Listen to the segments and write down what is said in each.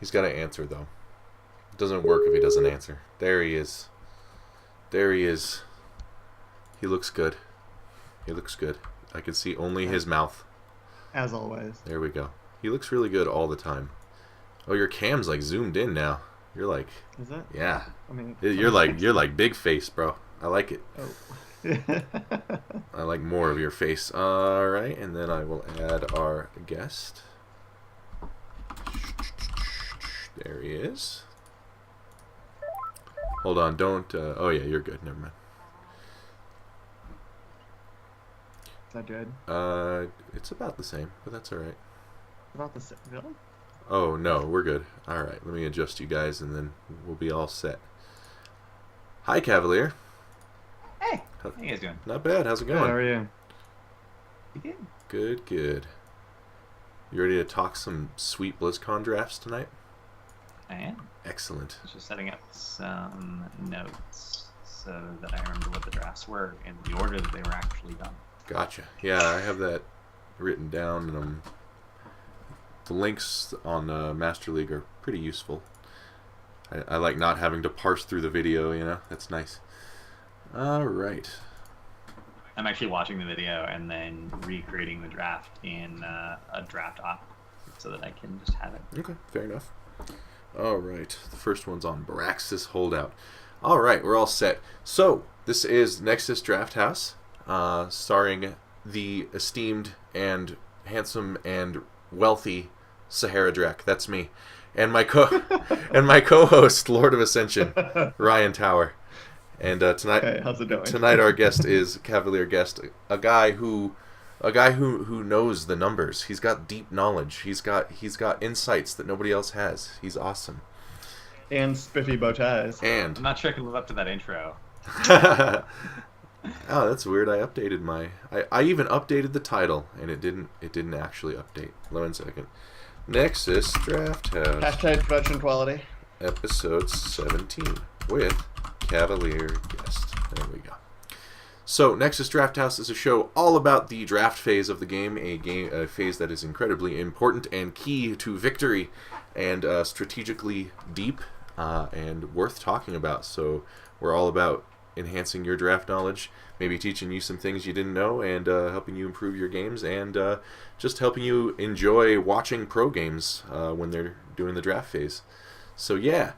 He's got to answer, though. It doesn't work if he doesn't answer. There he is. There he is. He looks good. He looks good. I can see only his mouth. As always. There we go. He looks really good all the time. Oh, your cam's like zoomed in now. You're like... Is it? Yeah. I mean... You're like big face, bro. I like it. Oh. I like more of your face. Alright, and then I will add our guest. There he is. Hold on, don't... oh yeah, you're good. Never mind. Is that good? It's about the same, but that's alright. About the same. Really? Oh, no, we're good. Alright, let me adjust you guys, and then we'll be all set. Hi, Cavalier. Hey, how you guys doing? Not bad. How's it Good, going? how are you? Good. Good, good. You ready to talk some sweet BlizzCon drafts tonight? I am. Excellent. I was just setting up some notes so that I remember what the drafts were in the order that they were actually done. Gotcha. Yeah, I have that written down, and the links on Master League are pretty useful. I like not having to parse through the video, you know? That's nice. Alright. I'm actually watching the video and then recreating the draft in a draft op so that I can just have it. Okay, fair enough. Alright, the first one's on Braxis Holdout. Alright, we're all set. So, this is Nexus Drafthouse, starring the esteemed and handsome and wealthy Sahara Drek. That's me. And my co-host, Lord of Ascension, Ryan Tower. And tonight, Hey, how's it going? Tonight our guest is Cavalier guest, a guy who knows the numbers. He's got deep knowledge. He's got insights that nobody else has. He's awesome. And spiffy bow ties. And I'm not sure I can live up to that intro. oh, that's weird. I updated I even updated the title, and it didn't actually update. 1 second. Nexus Drafthouse. Hashtag production quality. Episode 17 with Cavalier guest. There we go. So, Nexus Drafthouse is a show all about the draft phase of the game, a phase that is incredibly important and key to victory, and strategically deep and worth talking about. So, we're all about enhancing your draft knowledge, maybe teaching you some things you didn't know, and helping you improve your games, and just helping you enjoy watching pro games when they're doing the draft phase. So, yeah.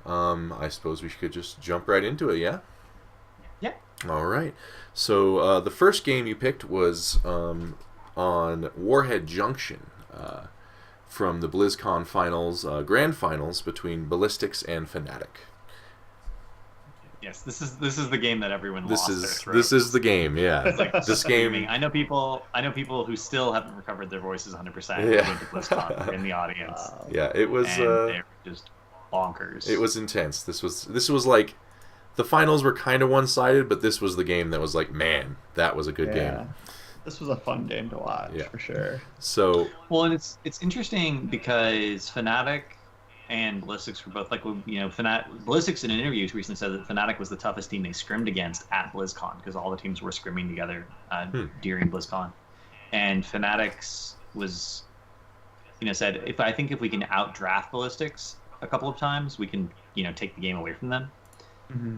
I suppose we could just jump right into it, yeah? Yeah. All right. So the first game you picked was on Warhead Junction from the BlizzCon finals, grand finals between Ballistics and Fnatic. Yes, this is the game that everyone This lost their is throat. this is the game, yeah. It's like This game. screaming. I know people who still haven't recovered their voices 100%. Yeah. Went to BlizzCon in the audience. Yeah, it was. And they're just bonkers. It was intense. This was like the finals were kind of one-sided, but this was the game that was like, man, that was a good game. This was a fun game to watch, for sure. So well, and it's interesting because Fnatic and Ballistics were both like, you know, Ballistics in an interview recently said that Fnatic was the toughest team they scrimmed against at BlizzCon because all the teams were scrimming together during BlizzCon, and Fnatic's was, you know, said if we can outdraft Ballistics a couple of times, we can, you know, take the game away from them. Mm-hmm.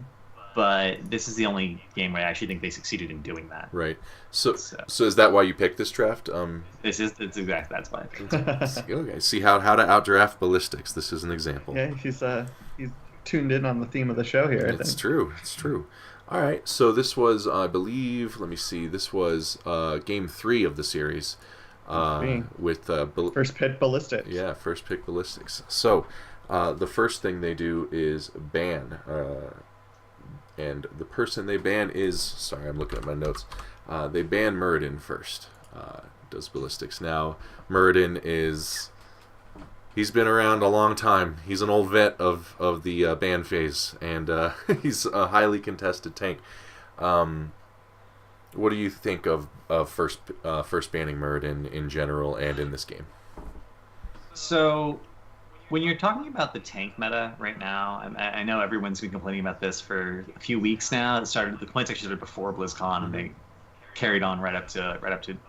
But this is the only game where I actually think they succeeded in doing that. right. So is that why you picked this draft? That's why I picked it. Okay. See how to outdraft Ballistics. This is an example. Yeah, he's tuned in on the theme of the show here. It's true. It's true. All right. So this was, I believe. Let me see. This was game 3 of the series. With first pick Ballistics. Yeah, first pick Ballistics. So the first thing they do is ban. And the person they ban is... Sorry, I'm looking at my notes. They ban Muradin first. Does Ballistics. Now, Muradin is... He's been around a long time. He's an old vet of the ban phase. And he's a highly contested tank. What do you think of first banning Muradin in general and in this game? So... when you're talking about the tank meta right now, I know everyone's been complaining about this for a few weeks now. The complaints actually started before BlizzCon, and carried on right up to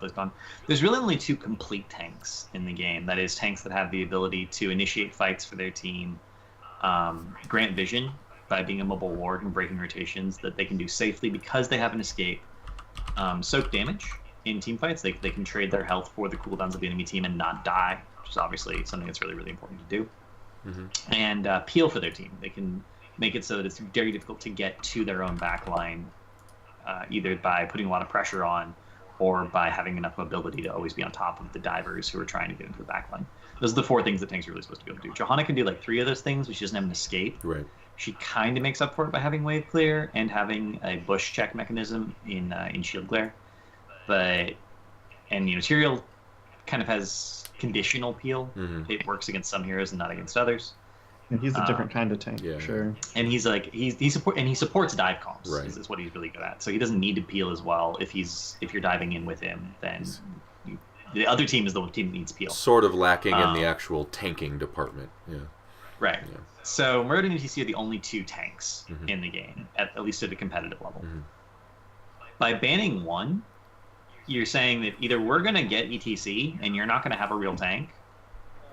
BlizzCon. There's really only 2 complete tanks in the game. That is, tanks that have the ability to initiate fights for their team, grant vision by being a mobile ward and breaking rotations that they can do safely because they have an escape, soak damage in team fights. They can trade their health for the cooldowns of the enemy team and not die, which is obviously something that's really, really important to do. And peel for their team. They can make it so that it's very difficult to get to their own backline, either by putting a lot of pressure on or by having enough mobility to always be on top of the divers who are trying to get into the backline. Those are the 4 things that tanks are really supposed to be able to do. Johanna can do like 3 of those things, but she doesn't have an escape. Right. She kind of makes up for it by having wave clear and having a bush check mechanism in shield glare. And Tyrael kind of has conditional peel. It works against some heroes and not against others. And he's a different kind of tank, for sure. And he supports dive comps. Right. Is what he's really good at. So he doesn't need to peel as well. If you're diving in with him, then the other team is the team that needs peel. Sort of lacking in the actual tanking department. Yeah. Right. Yeah. So Murd and ETC are the only 2 tanks in the game, at least at a competitive level. By banning one, you're saying that either we're going to get ETC and you're not going to have a real tank,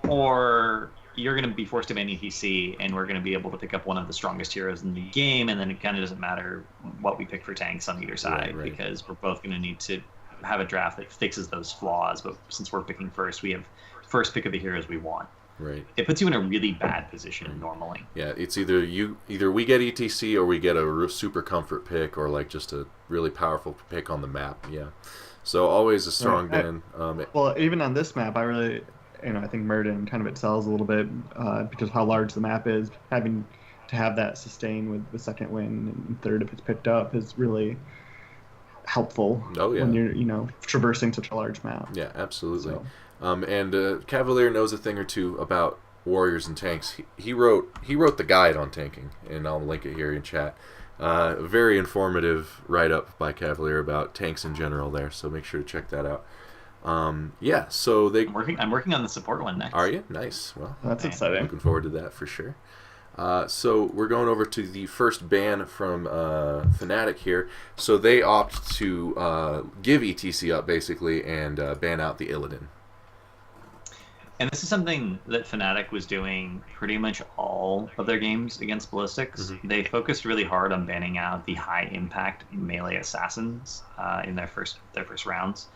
or you're going to be forced to ban ETC and we're going to be able to pick up one of the strongest heroes in the game, and then it kind of doesn't matter what we pick for tanks on either side, because we're both going to need to have a draft that fixes those flaws. But since we're picking first, we have first pick of the heroes we want. Right. It puts you in a really bad position normally. Yeah, it's either we get ETC or we get a super comfort pick or like just a really powerful pick on the map. Yeah. So always a strong ban. Well, even on this map, I think Murden kind of excels a little bit because of how large the map is. Having to have that sustain with the second win and third if it's picked up is really helpful. Oh yeah. When you're traversing such a large map. Yeah, absolutely. So. And Cavalier knows a thing or two about warriors and tanks. He wrote the guide on tanking, and I'll link it here in chat. Very informative write-up by Cavalier about tanks in general there, so make sure to check that out. So I'm working on the support one next. Are you? Nice. Well, that's exciting. Looking forward to that for sure. So we're going over to the first ban from Fnatic here. So they opt to give ETC up basically and ban out the Illidan. And this is something that Fnatic was doing pretty much all of their games against Ballistics. They focused really hard on banning out the high-impact melee assassins in their first rounds,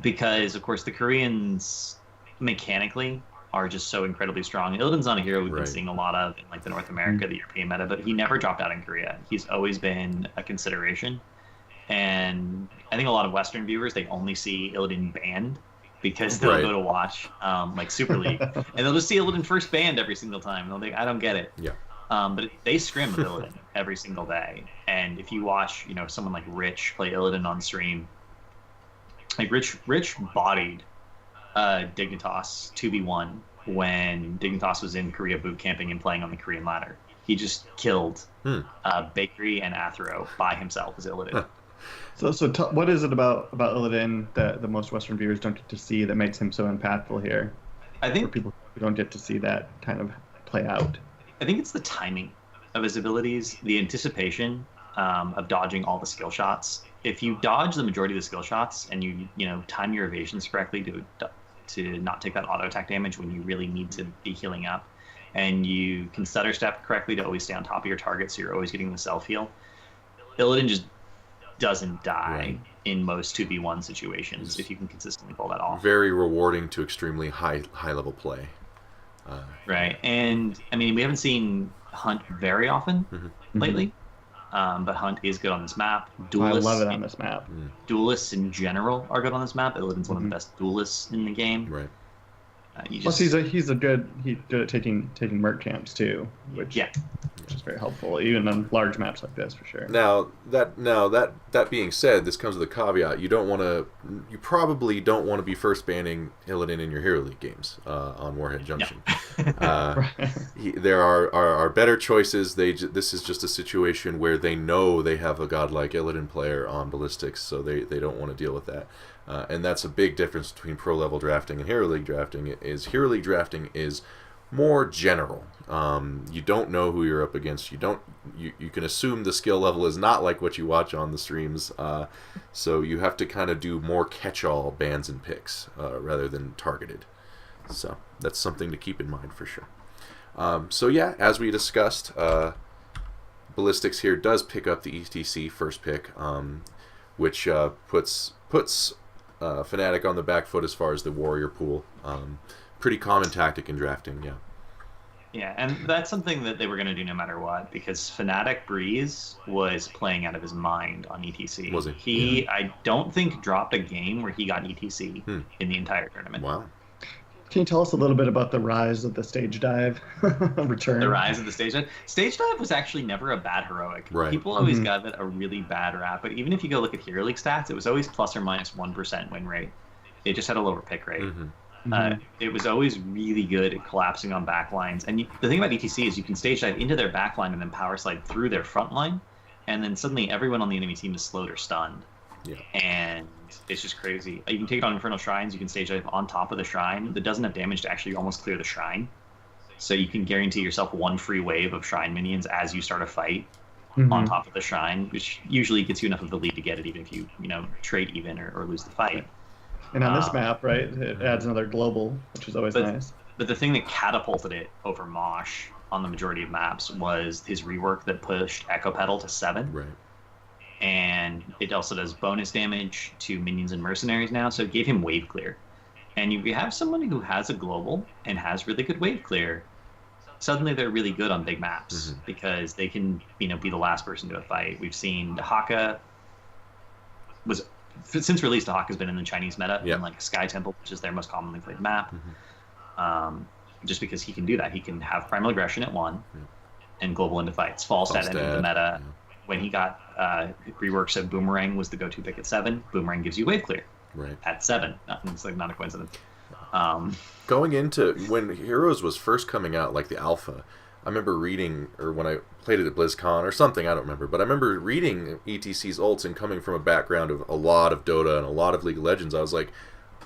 because, of course, the Koreans mechanically are just so incredibly strong. Illidan's not a hero we've been seeing a lot of in like the North America, the European meta, but he never dropped out in Korea. He's always been a consideration, and I think a lot of Western viewers, they only see Illidan banned, because they'll go to watch like Super League, and they'll just see Illidan first banned every single time. And they'll think, I don't get it. Yeah. But they scrim with Illidan every single day. And if you watch, someone like Rich play Illidan on stream, like Rich bodied Dignitas 2v1 when Dignitas was in Korea boot camping and playing on the Korean ladder. He just killed Bakery and Athro by himself as Illidan. So what is it about Illidan that the most Western viewers don't get to see that makes him so impactful here? I think for people who don't get to see that kind of play out. I think it's the timing of his abilities, the anticipation of dodging all the skill shots. If you dodge the majority of the skill shots and you time your evasions correctly to not take that auto attack damage when you really need to be healing up, and you can stutter step correctly to always stay on top of your target, so you're always getting the self heal, Illidan just doesn't die in most 2v1 situations if you can consistently pull that off. Very rewarding to extremely high level play. Right, and I mean, we haven't seen Hunt very often lately, but Hunt is good on this map. Duelists, I love it on this map. Duelists in general are good on this map. Illidan's one of the best duelists in the game. Right. Plus, he's good at taking merc camps too, which is very helpful, even on large maps like this for sure. Now that being said, this comes with a caveat. You probably don't want to be first banning Illidan in your Hero League games on Warhead Junction. No. There are better choices. This is just a situation where they know they have a godlike Illidan player on Ballistics, so they don't want to deal with that. And that's a big difference between pro level drafting and Hero League drafting. Hero League drafting is more general. You don't know who you're up against. You can assume the skill level is not like what you watch on the streams. So you have to kind of do more catch-all bans and picks rather than targeted. So that's something to keep in mind for sure. So yeah, as we discussed, Ballistics here does pick up the ETC first pick, which puts Fnatic on the back foot as far as the warrior pool. Pretty common tactic in drafting, yeah. Yeah, and that's something that they were going to do no matter what, because Fnatic Breeze was playing out of his mind on ETC. Was he? He, yeah. I don't think, dropped a game where he got ETC in the entire tournament. Wow. Can you tell us a little bit about the rise of the stage dive return? The rise of the stage dive? Stage dive was actually never a bad heroic. Right. People always got that a really bad rap, but even if you go look at Hero League stats, it was always plus or minus 1% win rate. It just had a lower pick rate. It was always really good at collapsing on backlines. And the thing about ETC is you can stage dive into their backline and then power slide through their front line, and then suddenly everyone on the enemy team is slowed or stunned. Yeah. And it's just crazy. You can take it on Infernal Shrines, you can stage dive on top of the shrine that doesn't have damage to actually almost clear the shrine. So you can guarantee yourself one free wave of shrine minions as you start a fight on top of the shrine, which usually gets you enough of the lead to get it, even if you trade even or lose the fight. And on this map, right, it adds another global, which is always nice. But the thing that catapulted it over Mosh on the majority of maps was his rework that pushed Echo Pedal to 7. Right. And it also does bonus damage to minions and mercenaries now, so it gave him wave clear. And you have someone who has a global and has really good wave clear, suddenly they're really good on big maps because they can be the last person to a fight. We've seen Dahaka since release, Dahaka's been in the Chinese meta in like Sky Temple, which is their most commonly played map. Just because he can do that. He can have Primal Aggression at 1 and global into fights. Falstad entered the meta when he got rework, so Boomerang was the go-to pick at 7. Boomerang gives you wave clear at 7. It's like not a coincidence. Going into when Heroes was first coming out, like the alpha, I remember reading, or when I played it at BlizzCon or something, I don't remember, but I remember reading ETC's ults and coming from a background of a lot of Dota and a lot of League of Legends, I was like,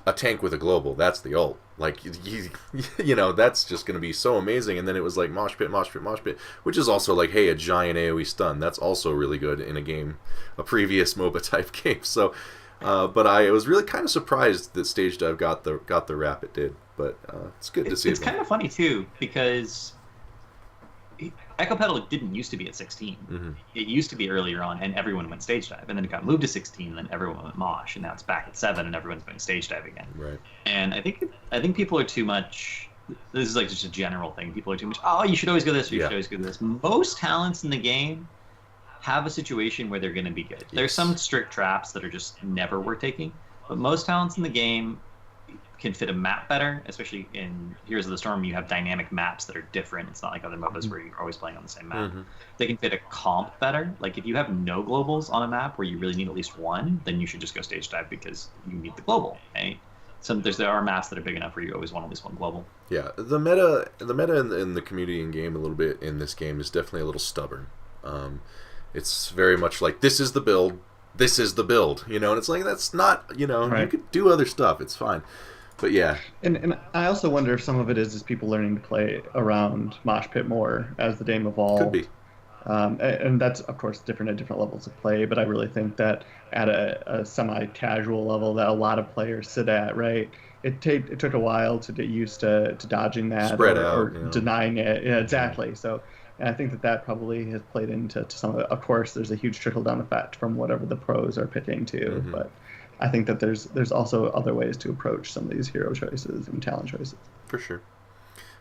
a tank with a global, that's the ult. Like, that's just going to be so amazing. And then it was like mosh pit, which is also like, hey, a giant AoE stun. That's also really good in a previous MOBA type game. So, but I was really kind of surprised that Stage Dive got the rap it did. But it's good to see. It's kind of funny too, because Echo Pedal didn't used to be at 16. It used to be earlier on, and everyone went Stage Dive, and then it got moved to 16, and then everyone went Mosh, and now it's back at 7, and everyone's going Stage Dive again. Right. And I think people are too much. This is like just a general thing. People are too much. Oh, you should always go this. Or you should always go this. Most talents in the game have a situation where they're going to be good. There's some strict traps that are just never worth taking, but most talents in the game can fit a map better, especially in Heroes of the Storm. You have dynamic maps that are different. It's not like other MOBAs where you're always playing on the same map. They can fit a comp better. Like if you have no globals on a map where you really need at least one, then you should just go Stage Dive because you need the global. Right? There are maps that are big enough where you always want at least one global. Yeah, the meta in the community and game a little bit in this game is definitely a little stubborn. It's very much like, this is the build, and it's like, that's not, you could do other stuff, it's fine. But yeah. And I also wonder if some of it is people learning to play around Mosh Pit more as the game evolved. Could be. And that's, of course, different at different levels of play, but I really think that at a semi-casual level that a lot of players sit at, right? It took a while to get used to dodging that or denying it. Yeah, exactly. So and I think that probably has played into some of it. Of course, there's a huge trickle-down effect from whatever the pros are picking too, but I think that there's also other ways to approach some of these hero choices and talent choices. For sure.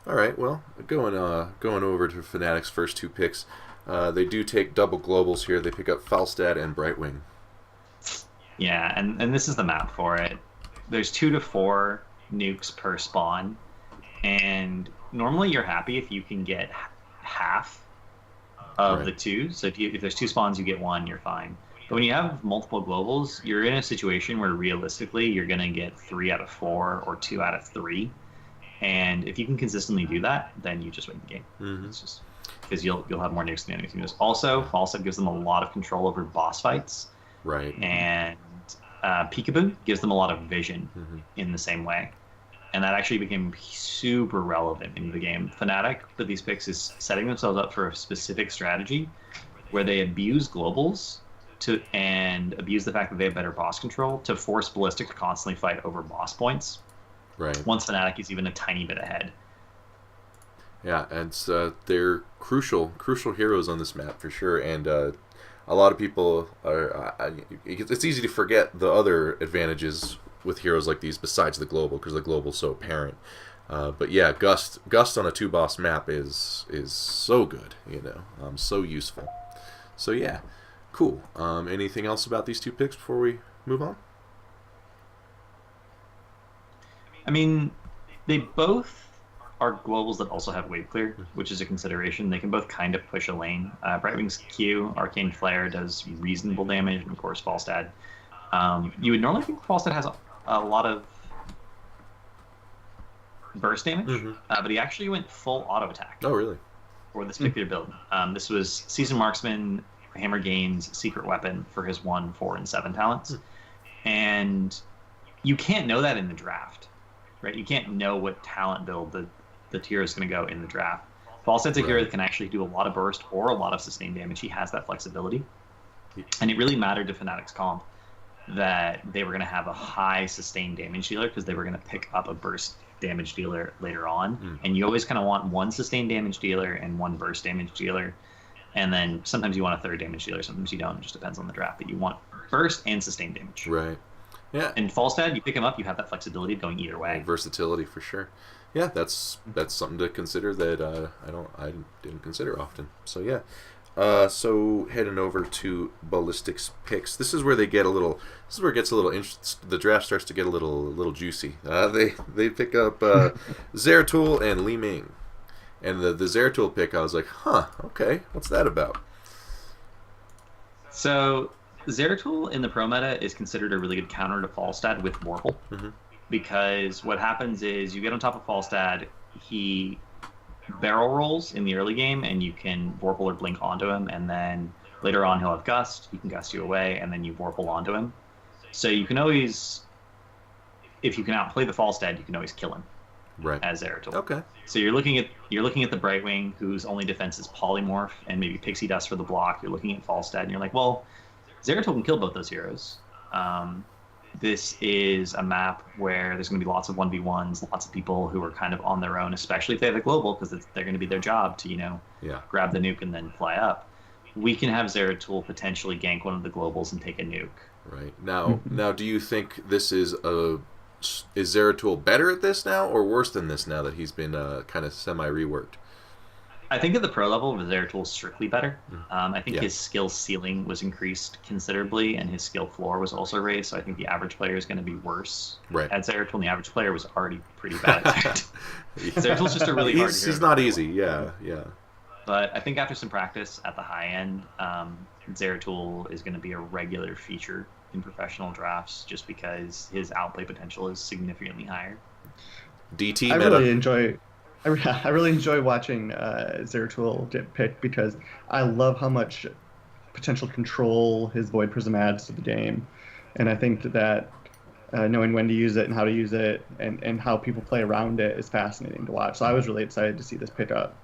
All right, well, going over to Fnatic's first 2 picks, they do take double globals here. They pick up Falstad and Brightwing. Yeah, and this is the map for it. There's 2 to 4 nukes per spawn, and normally you're happy if you can get half of the 2. So if there's 2 spawns, you get 1, you're fine. But when you have multiple globals, you're in a situation where realistically you're going to get 3 out of 4 or 2 out of 3. And if you can consistently do that, then you just win the game. It's just because you'll have more nukes than the enemy team does. Also, Falstad gives them a lot of control over boss fights. Right. And Peekaboo gives them a lot of vision in the same way. and that actually became super relevant in the game. Fnatic with these picks is setting themselves up for a specific strategy where they abuse globals and abuse the fact that they have better boss control to force Ballistic to constantly fight over boss points. Right. Once Fnatic is even a tiny bit ahead. Yeah, and they're crucial heroes on this map for sure, and a lot of people are. It's easy to forget the other advantages with heroes like these besides the global, because the global's so apparent. But yeah, Gust on a 2-boss map is so good, so useful. So yeah, cool. Anything else about these two picks before we move on? I mean, they both are globals that also have wave clear, which is a consideration. They can both kind of push a lane. Brightwing's Q, Arcane Flare, does reasonable damage, and of course Falstad. You would normally think Falstad has a lot of burst damage, but he actually went full auto attack. Oh, really? For this particular build. This was Seasoned Marksman, Hammer Gains, Secret Weapon for his 1, 4, and 7 talents. And you can't know that in the draft, right? You can't know what talent build the tier is going to go in the draft. Falstad's a hero that can actually do a lot of burst or a lot of sustained damage. He has that flexibility. And it really mattered to Fnatic's comp that they were going to have a high sustained damage dealer because they were going to pick up a burst damage dealer later on. And you always kind of want one sustained damage dealer and one burst damage dealer. And then sometimes you want a third damage dealer, sometimes you don't. It just depends on the draft. But you want burst and sustained damage. Right. Yeah. And Falstad, you pick him up, you have that flexibility of going either way. Versatility for sure. Yeah, that's something to consider that I didn't consider often. So yeah. So heading over to Ballistic's picks. This is where they get a little. This is where it gets a little. The draft starts to get a little juicy. They pick up Zeratul and Li Ming, and the Zeratul pick. I was like, huh, okay, what's that about? So Zeratul in the pro meta is considered a really good counter to Falstad with Vorpal, because what happens is you get on top of Falstad, he barrel rolls in the early game, and you can Vorpal or Blink onto him, and then later on he'll have Gust. He can Gust you away, and then you Vorpal onto him. So you can always, if you can outplay the Falstad, you can always kill him. Right. As Zeratul. Okay. So you're looking at the Brightwing, whose only defense is Polymorph and maybe Pixie Dust for the block. You're looking at Falstad, and you're like, well, Zeratul can kill both those heroes. This is a map where there's going to be lots of 1v1s, lots of people who are kind of on their own, especially if they have a global, because they're going to be their job to, grab the nuke and then fly up. We can have Zeratul potentially gank one of the globals and take a nuke. Right. Now, do you think this is Zeratul better at this now, or worse than this now that he's been kind of semi-reworked? I think at the pro level, Zeratul is strictly better. I think his skill ceiling was increased considerably, and his skill floor was also raised. So I think the average player is going to be worse at Zeratul, and the average player was already pretty bad at Zeratul. Zeratul's just a really hard hero. He's not easy, yeah. But I think after some practice at the high end, Zeratul is going to be a regular feature in professional drafts, just because his outplay potential is significantly higher. DT I meta. I really enjoy watching Zeratul get picked, because I love how much potential control his Void Prism adds to the game. And I think that knowing when to use it and how to use it and how people play around it is fascinating to watch. So I was really excited to see this pick up.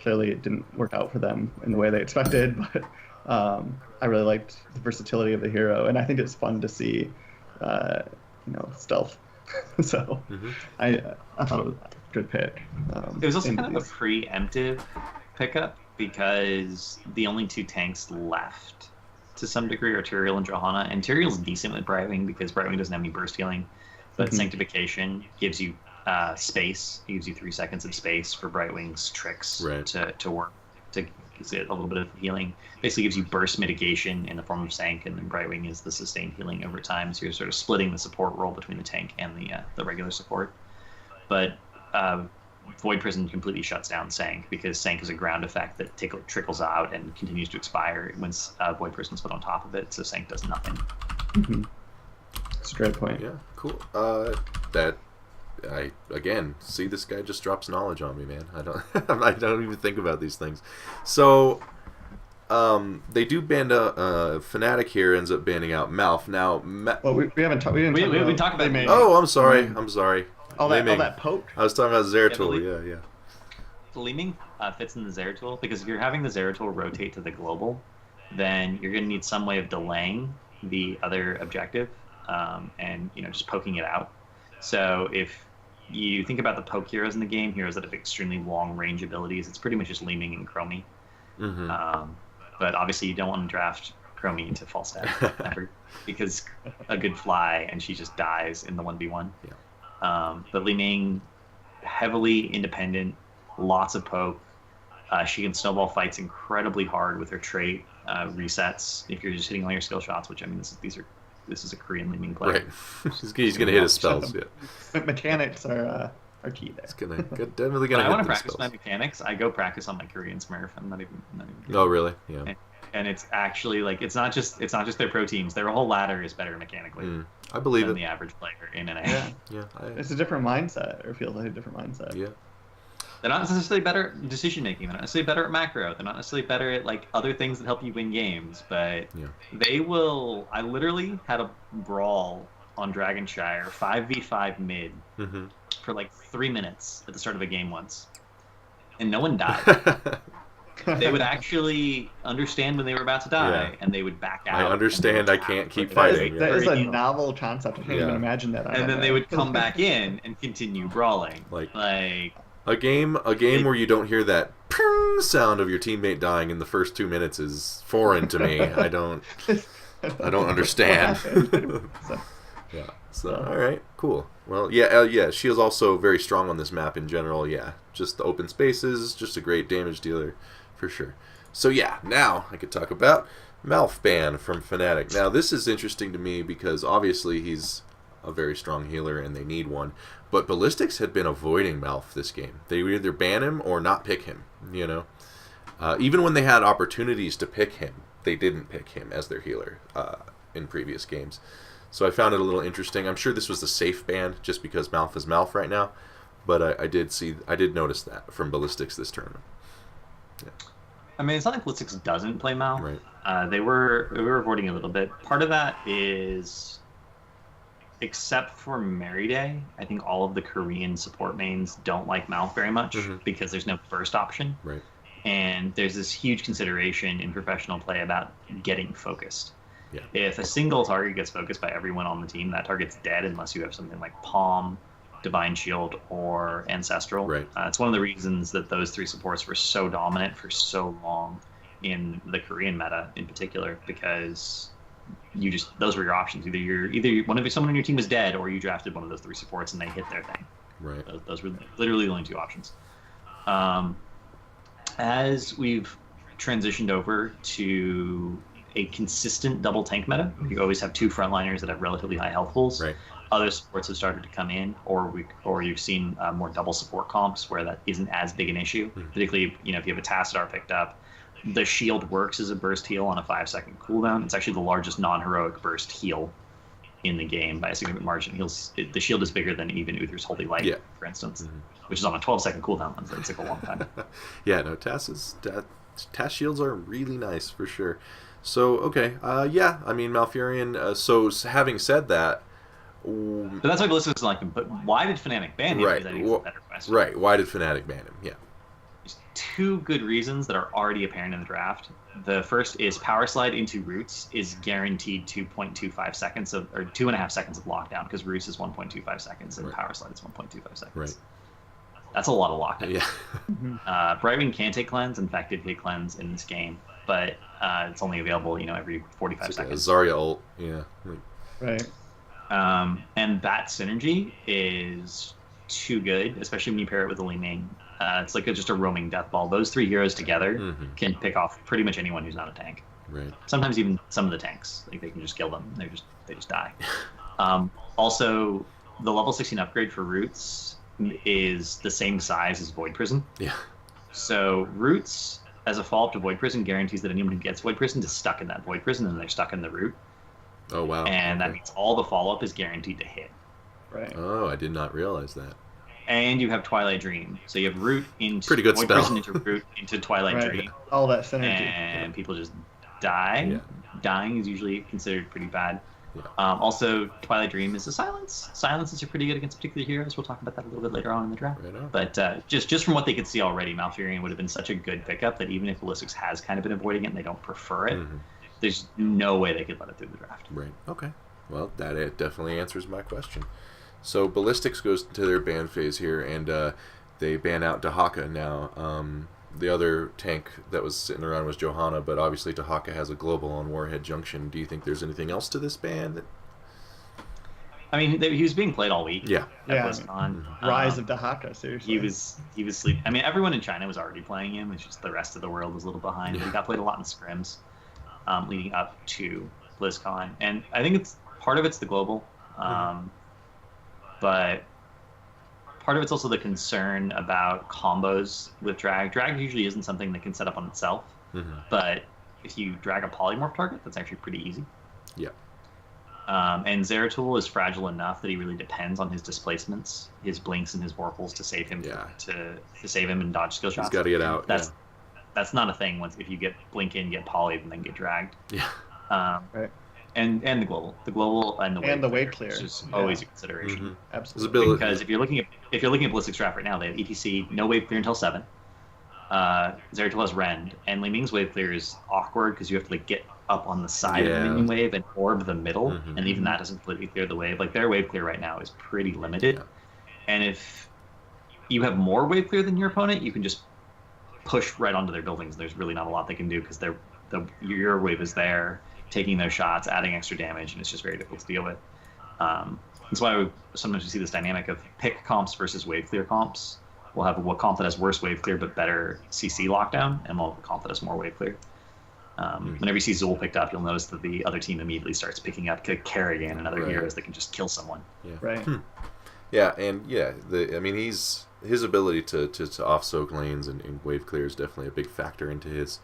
Clearly it didn't work out for them in the way they expected, but I really liked the versatility of the hero. And I think it's fun to see stealth. So I thought it was a good pick. It was also kind of a preemptive pickup, because the only two tanks left to some degree are Tyrael and Johanna, and Tyrael's decent with Brightwing because Brightwing doesn't have any burst healing, but Sanctification gives you space. It gives you 3 seconds of space for Brightwing's tricks to work, to get a little bit of healing. Basically gives you burst mitigation in the form of Sank, and then Brightwing is the sustained healing over time, so you're sort of splitting the support role between the tank and the regular support. But Void Prism completely shuts down Sank, because Sank is a ground effect that trickles out and continues to expire when Void Prism is put on top of it, so Sank does nothing. That's a great point. Yeah, cool. I again see this guy just drops knowledge on me, man. I don't even think about these things. So they do ban Fnatic here, ends up banning out Malf. Now well, we haven't talked. We didn't talk about. Main. Oh, I'm sorry. All that poke. I was talking about Zeratul. Yeah. The Leeming fits in the Zeratul because if you're having the Zeratul rotate to the global, then you're going to need some way of delaying the other objective, and just poking it out. So if you think about the poke heroes in the game, heroes that have extremely long range abilities, it's pretty much just Leeming and Chromie. Mm-hmm. But obviously you don't want to draft Chromie into full stat ever, because a good fly and she just dies in the 1v1. Yeah. But Leeming, heavily independent, lots of poke. She can snowball fights incredibly hard with her trait resets if you're just hitting all your skill shots, which I mean this is a Korean Leeming player. Right. He's gonna hit his spells. Yeah. Mechanics are key there. It's definitely gonna. When I want to spells. practice my mechanics, I go practice on my Korean Smurf. I'm not even kidding. Oh really? Yeah. And it's actually like it's not just their pro teams. Their whole ladder is better mechanically. I believe than it. the average player in NA. Yeah. It's a different mindset, or feels like a different mindset. Yeah. They're not necessarily better at decision making. They're not necessarily better at macro. They're not necessarily better at like other things that help you win games. But they will. I literally had a brawl on Dragonshire 5v5 mid for like 3 minutes at the start of a game once, and no one died. They would actually understand when they were about to die, and they would back out. I understand. I can't keep fighting. That is a novel concept. I can't even imagine that. And then they would come back in and continue brawling. Like a game where you don't hear that ping sound of your teammate dying in the first 2 minutes is foreign to me. I don't understand. Yeah. So all right, cool. Well, she is also very strong on this map in general. Yeah, just the open spaces, just a great damage dealer, for sure. So yeah, now I could talk about Malphban from Fnatic. Now this is interesting to me because obviously he's a very strong healer and they need one. But Ballistics had been avoiding Malph this game. They would either ban him or not pick him, Even when they had opportunities to pick him, they didn't pick him as their healer in previous games. So I found it a little interesting. I'm sure this was the safe ban just because Malph is Malph right now. But I did notice that from Ballistics this tournament. Yeah. I mean, it's not like Ballistics doesn't play Malph. Right. They were avoiding a little bit. Part of that is, except for Merryday, I think all of the Korean support mains don't like Malph very much because there's no burst option. Right. And there's this huge consideration in professional play about getting focused. Yeah. If a single target gets focused by everyone on the team, that target's dead unless you have something like Palm, Divine Shield, or Ancestral. Right. It's one of the reasons that those three supports were so dominant for so long in the Korean meta in particular, because those were your options. Either someone on your team was dead, or you drafted one of those three supports and they hit their thing. Right. Those were literally the only two options. As we've transitioned over to a consistent double tank meta, you always have two frontliners that have relatively high health pools. Right. Other supports have started to come in, or you've seen more double support comps where that isn't as big an issue. Particularly, if you have a Tassadar picked up, the shield works as a burst heal on a 5-second cooldown. It's actually the largest non-heroic burst heal in the game by a significant margin. The shield is bigger than even Uther's Holy Light, for instance, which is on a 12-second cooldown. It's like a long time. TAS shields are really nice for sure. So okay, I mean Malfurion. So having said that, but that's why Ballistics doesn't like him. But why did Fnatic ban him? Right. I think it's a better question. Right. Why did Fnatic ban him? Yeah. There's two good reasons that are already apparent in the draft. The first is Power Slide into Roots is guaranteed 2.25 seconds or 2.5 seconds of lockdown, because Roots is 1.25 seconds and Power Slide is 1.25 seconds. Right. That's a lot of lockdown. Yeah. Brightwing can take cleanse. In fact, it did cleanse in this game, but it's only available, every 45 seconds. Zarya ult. Yeah. Right. And that synergy is too good, especially when you pair it with a Leeming. It's like just a roaming death ball. Those three heroes together can pick off pretty much anyone who's not a tank. Right. Sometimes even some of the tanks, like they can just kill them. They just die. Also, the level 16 upgrade for Roots is the same size as Void Prison. Yeah. So Roots, as a follow-up to Void Prison, guarantees that anyone who gets Void Prison is stuck in that Void Prison, and they're stuck in the root. Oh wow. And that means all the follow-up is guaranteed to hit. Right. Oh, I did not realize that. And you have Twilight Dream. So you have Root into pretty good Void spell. Prison into Root into Twilight Dream. All that synergy. And people just die. Yeah. Dying is usually considered pretty bad. Yeah. Also, Twilight Dream is a silence. Silences are pretty good against particular heroes. We'll talk about that a little bit later on in the draft. Right on. But just from what they could see already, Malfurion would have been such a good pickup that even if Ballistics has kind of been avoiding it and they don't prefer it, there's no way they could let it through the draft. Right. Okay. Well, it definitely answers my question. So Ballistics goes to their ban phase here, and they ban out Dahaka now. The other tank that was sitting around was Johanna, but obviously Dahaka has a global on Warhead Junction. Do you think there's anything else to this ban? I mean, he was being played all week. Yeah. Rise of Dahaka, seriously. He was sleeping. I mean, everyone in China was already playing him. It's just the rest of the world was a little behind. Yeah. He got played a lot in scrims leading up to BlizzCon. And I think part of it's the global. But part of it's also the concern about combos with drag. Drag usually isn't something that can set up on itself, but if you drag a polymorph target, that's actually pretty easy. Yeah. And Zeratul is fragile enough that he really depends on his displacements, his blinks and his vorpals to save him to save him and dodge skill shots. He's got to get out. That's not a thing. Once if you get blink in, get polyed, and then get dragged. Yeah. Right. And the global and the wave clear, which is always a consideration. Absolutely. Because if you're looking at Ballistics draft right now, they have ETC no wave clear until 7. Zeratul has Rend, and Li Ming's wave clear is awkward because you have to get up on the side of the minion wave and orb the middle, and even that doesn't completely clear the wave. Like their wave clear right now is pretty limited, and if you have more wave clear than your opponent, you can just push right onto their buildings. There's really not a lot they can do because your wave is there, taking those shots, adding extra damage, and it's just very difficult to deal with. That's why sometimes we see this dynamic of pick comps versus wave clear comps. We'll have a comp that has worse wave clear but better CC lockdown, and we'll have a comp that has more wave clear. Whenever you see Zul picked up, you'll notice that the other team immediately starts picking up Kerrigan and other heroes that can just kill someone. Yeah. Right. Yeah, and his ability to off-soak lanes and wave clear is definitely a big factor into his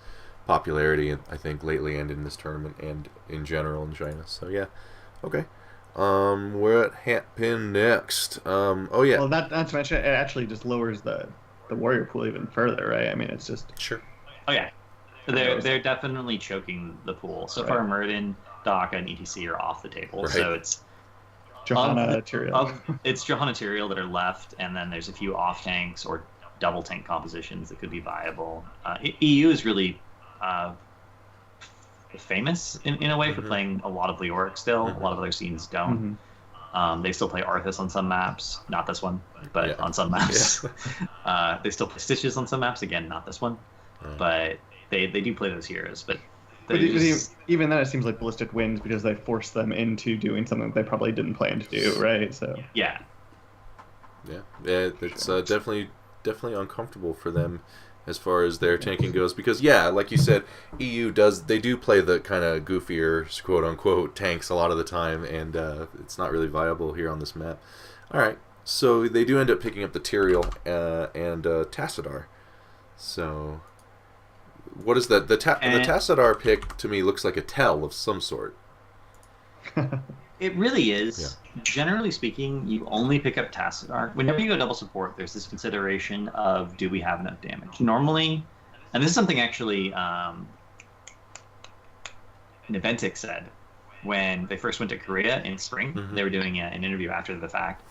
popularity, I think, lately and in this tournament and in general in China. So, yeah. Okay. We're at Hatpin next. Well, not to mention, it actually just lowers the warrior pool even further, right? I mean, it's just... Sure. Oh, yeah. They're definitely choking the pool. So far, Muradin, Dahaka, and ETC are off the table. Right. So it's... Johanna Tyrael. It's Johanna Tyrael that are left, and then there's a few off tanks or double tank compositions that could be viable. EU is really famous in a way for playing a lot of Leoric still. A lot of other scenes don't. They still play Arthas on some maps, not this one, but on some maps. They still play Stitches on some maps, again, not this one. But they do play those heroes. But even then, it seems like Ballistic wins because they force them into doing something that they probably didn't plan to do, right? So yeah, it's definitely uncomfortable for them as far as their tanking goes, because like you said, EU they do play the kind of goofier quote unquote tanks a lot of the time, and it's not really viable here on this map. All right, so they do end up picking up the Tyrael and Tassadar. So what is that? The Tassadar pick to me looks like a tell of some sort. It really is. Yeah. Generally speaking, you only pick up Tassadar. Whenever you go double support, there's this consideration of, do we have enough damage? Normally, and this is something actually Niventic said when they first went to Korea in spring. They were doing an interview after the fact,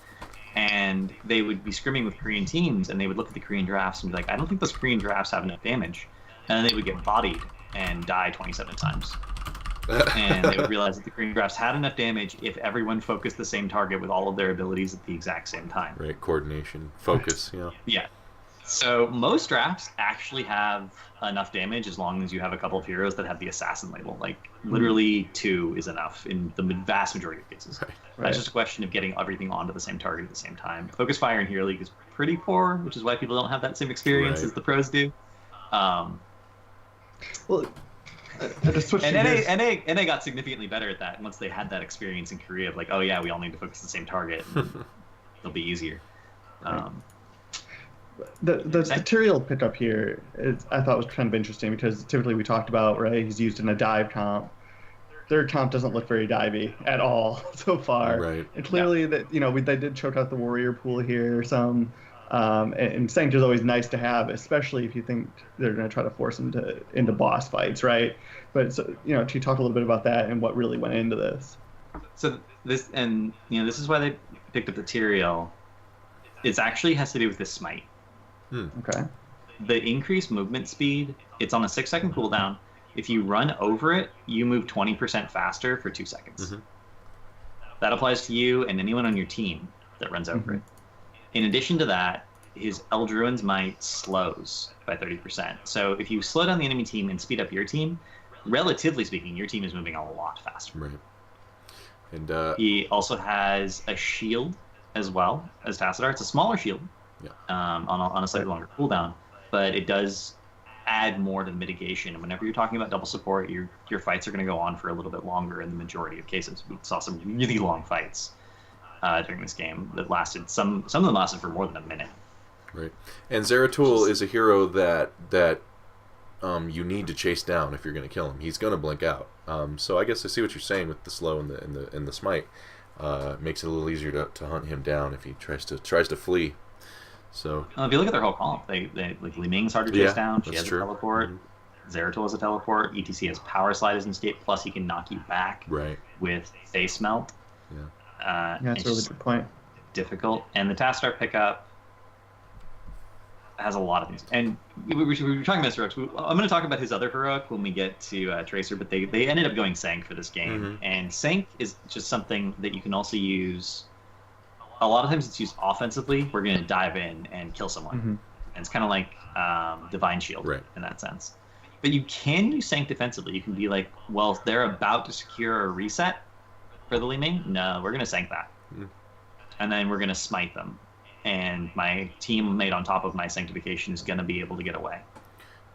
and they would be scrimming with Korean teams, and they would look at the Korean drafts and be like, I don't think those Korean drafts have enough damage. And then they would get bodied and die 27 times. And they would realize that the Korean drafts had enough damage if everyone focused the same target with all of their abilities at the exact same time. Right, coordination, focus, Yeah. So most drafts actually have enough damage as long as you have a couple of heroes that have the assassin label. Like, literally 2 is enough in the vast majority of cases. Right. That's just a question of getting everything onto the same target at the same time. Focus Fire in Hero League is pretty poor, which is why people don't have that same experience as the pros do. Well, NA got significantly better at that once they had that experience in Korea of like, oh yeah, we all need to focus the same target. And it'll be easier. The Tyrael pickup here I thought was kind of interesting because typically we talked about, right, he's used in a dive comp. Third comp doesn't look very divey at all so far. Right. And clearly that they did choke out the warrior pool here some. And Sancт is always nice to have, especially if you think they're going to try to force him into boss fights, right? But so, to talk a little bit about that and what really went into this. So this, and this is why they picked up the Tyrael. It actually has to do with this smite. Okay. The increased movement speed, it's on a 6-second cooldown. If you run over it, you move 20% faster for 2 seconds. Mm-hmm. That applies to you and anyone on your team that runs over it. In addition to that, his Eldruin's Might slows by 30%. So if you slow down the enemy team and speed up your team, relatively speaking, your team is moving a lot faster. Right. And he also has a shield as well as Tassadar. It's a smaller shield, on a slightly longer cooldown, but it does add more to the mitigation. And whenever you're talking about double support, your fights are going to go on for a little bit longer in the majority of cases. We saw some really long fights during this game that lasted, some of them lasted for more than a minute. Right. And Zeratul is a hero that you need to chase down if you're going to kill him. He's going to blink out. So I guess I see what you're saying with the slow and the smite. Makes it a little easier to hunt him down if he tries to flee. So if you look at their whole comp, they like Li Ming's hard to chase down. She has a teleport. Zeratul has a teleport. ETC has Power Slide as an escape. Plus, he can knock you back with Face Melt. Yeah, that's a really good point. Difficult. And the Tassadar pickup has a lot of things. And we were talking about heroics. I'm going to talk about his other heroic when we get to Tracer, but they ended up going Sank for this game. And Sank is just something that you can also use. A lot of times it's used offensively. We're going to dive in and kill someone. And it's kind of like Divine Shield in that sense. But you can use Sank defensively. You can be like, well, they're about to secure a reset for the Li Ming. No, we're going to Sank that. And then we're going to smite them. And my teammate on top of my sanctification is going to be able to get away.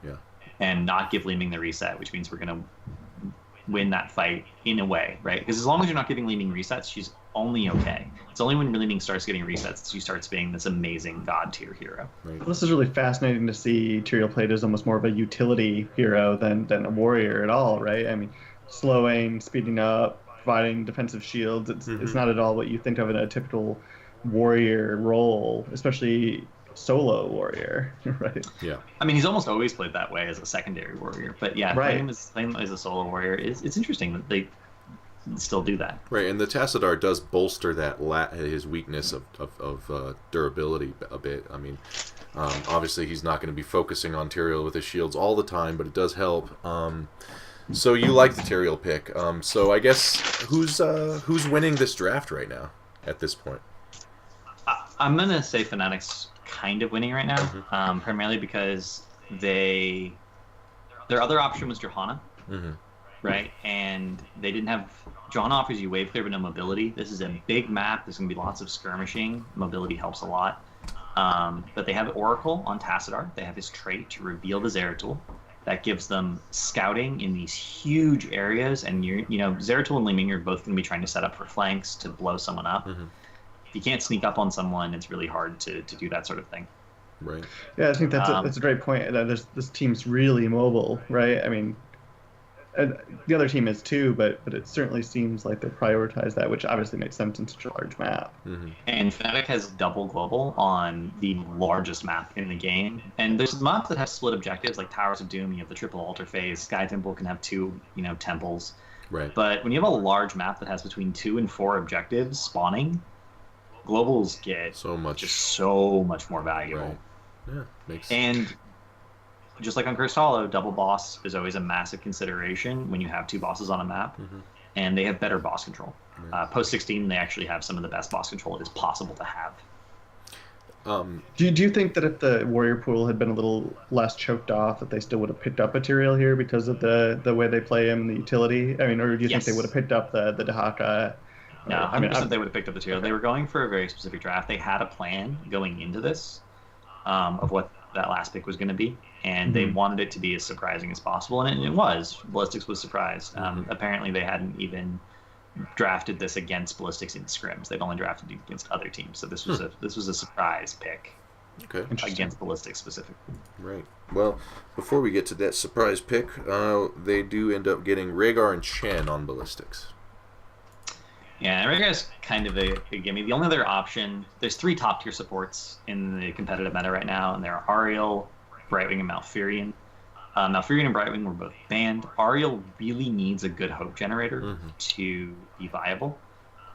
Yeah. And not give Li Ming the reset, which means we're going to win that fight in a way, right? Because as long as you're not giving Li Ming resets, she's only okay. It's only when Li Ming starts getting resets that she starts being this amazing god tier hero. Right. Well, this is really fascinating to see Tyrael played as almost more of a utility hero than a warrior at all, right? I mean, slowing, speeding up, providing defensive shields. It's not at all what you think of in a typical warrior role, especially solo warrior, right? Yeah. I mean, he's almost always played that way as a secondary warrior, but yeah, playing him as a solo warrior it's interesting that they still do that. Right, and the Tassadar does bolster that his weakness of durability a bit. I mean, obviously he's not going to be focusing on Tyrael with his shields all the time, but it does help. So you like the Tyrael pick. So I guess who's winning this draft right now at this point? I'm going to say Fnatic's kind of winning right now, primarily because their other option was Johanna, right? And they didn't have... Johanna offers you wave clear but no mobility. This is a big map. There's going to be lots of skirmishing. Mobility helps a lot. But they have Oracle on Tassadar. They have his trait to reveal the Zeratul. That gives them scouting in these huge areas. And Zeratul and Li Ming are both going to be trying to set up for flanks to blow someone up. If you can't sneak up on someone, it's really hard to do that sort of thing. Right. Yeah, I think that's a great point. That this team's really mobile, right? I mean, the other team is too, but it certainly seems like they prioritize that, which obviously makes sense in such a large map. And Fnatic has double global on the largest map in the game. And there's maps that have split objectives, like Towers of Doom. You have the triple altar phase. Sky Temple can have 2, temples. Right. But when you have a large map that has between 2 and 4 objectives spawning, globals get so much more valuable. Right. Yeah, makes sense. And just like on Cursed Hollow, double boss is always a massive consideration when you have 2 bosses on a map, and they have better boss control. Post 16, they actually have some of the best boss control it is possible to have. Do you think that if the warrior pool had been a little less choked off, that they still would have picked up a Tyrael here because of the way they play him, the utility? I mean, or do you think they would have picked up the Dahaka? No, 100% they would have picked up the Tyrael. They were going for a very specific draft. They had a plan going into this of what that last pick was going to be, and they wanted it to be as surprising as possible, and it was. Ballistics was surprised. Apparently, they hadn't even drafted this against Ballistics in scrims. They've only drafted it against other teams, so this was a surprise pick. Okay. Against Ballistics specifically. Right. Well, before we get to that surprise pick, they do end up getting Rhaegar and Chen on Ballistics. Yeah, Rhaegar's kind of a gimme. The only other option, there's 3 top tier supports in the competitive meta right now, and they're Ariel, Brightwing, and Malfurion. Now, Fury and Brightwing were both banned. Ariel really needs a good hope generator Mm-hmm. to be viable.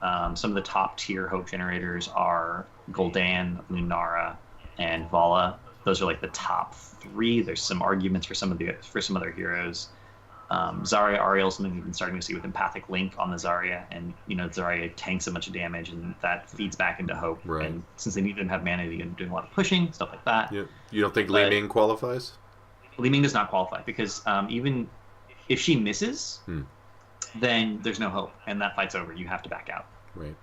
Some of the top tier hope generators are Gul'dan, Lunara, and Vala. Those are like the top 3. There's some arguments for some other heroes. Zarya Ariel, something we've been starting to see with Empathic Link on the Zarya, and Zarya tanks a bunch of damage, and that feeds back into hope. Right. And since they need to have mana, they're doing a lot of pushing, stuff like that. Yeah. You don't think Li Ming qualifies? Li Ming does not qualify because even if she misses, then there's no hope, and that fight's over. You have to back out. Right.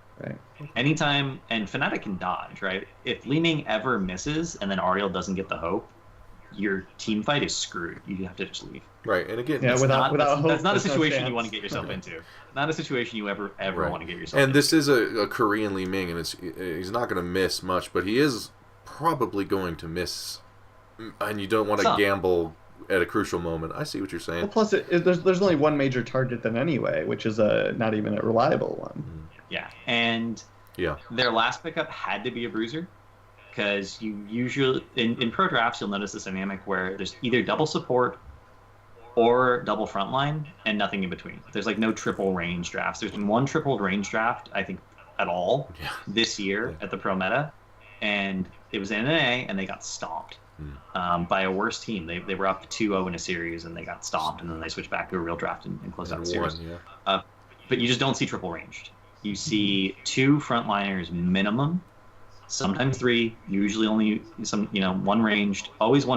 Anytime, and Fnatic can dodge, right? If Li Ming ever misses and then Ariel doesn't get the hope, your team fight is screwed. You have to just leave. Right, and again, Yeah, without hope, that's not a there's no situation you want chance. to get yourself into. Not a situation you ever Right. want to get yourself and into. this is a Korean Li Ming, and he's not going to miss much, but he is probably going to miss, and you don't want to Some. gamble at a crucial moment. I see what you're saying. Well, plus, there's only one major target then anyway, which is not even a reliable one. Yeah, and Yeah. their last pickup had to be a bruiser, because you usually in pro drafts you'll notice this dynamic where there's either double support or double frontline and nothing in between. There's like no triple range drafts. There's been one triple range draft I think at all this year at the pro meta, and it was NNA and they got stomped by a worse team. They were up 2-0 in a series and they got stomped, and then they switched back to a real draft and closed out the series. But you just don't see triple ranged. You see 2 frontliners minimum, sometimes 3, usually only one ranged, always 2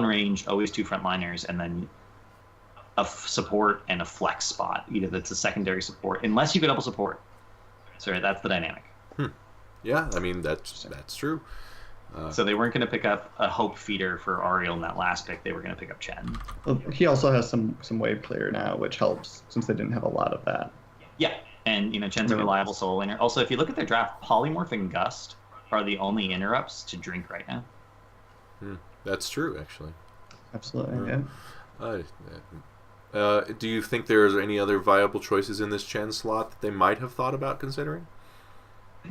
frontliners, and then a support and a flex spot. Either that's a secondary support, unless you get double support. So that's the dynamic. Yeah, I mean that's true. So they weren't going to pick up a hope feeder for Ariel in that last pick. They were going to pick up Chen. Well, he also has some wave clear now, which helps since they didn't have a lot of that. Yeah, and Chen's a reliable solo laner. Also, if you look at their draft, Polymorph and Gust are the only interrupts to drink right now. That's true, actually. Absolutely, yeah. Do you think there's any other viable choices in this Chen slot that they might have thought about considering?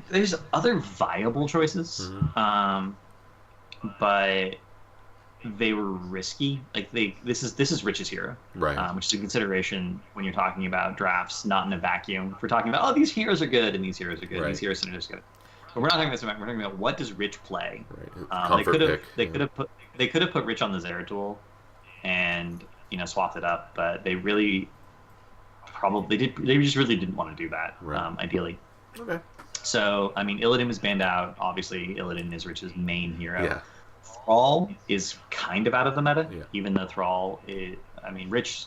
There's other viable choices, but they were risky. Like this is Rich's hero, Right. Which is a consideration when you're talking about drafts, not in a vacuum. If we're talking about these heroes are good and these heroes are good, Right. these heroes are just good. But we're not talking about that. We're talking about what does Rich play. Right. They Comfort pick. They could have put Rich on the Zeratul, and swapped it up, but they really probably did. They just really didn't want to do that. Right. Ideally. Okay. So I mean, Illidan is banned out. Obviously, Illidan is Rich's main hero. Yeah. Thrall is kind of out of the meta, Yeah. even though Thrall is. I mean, Rich,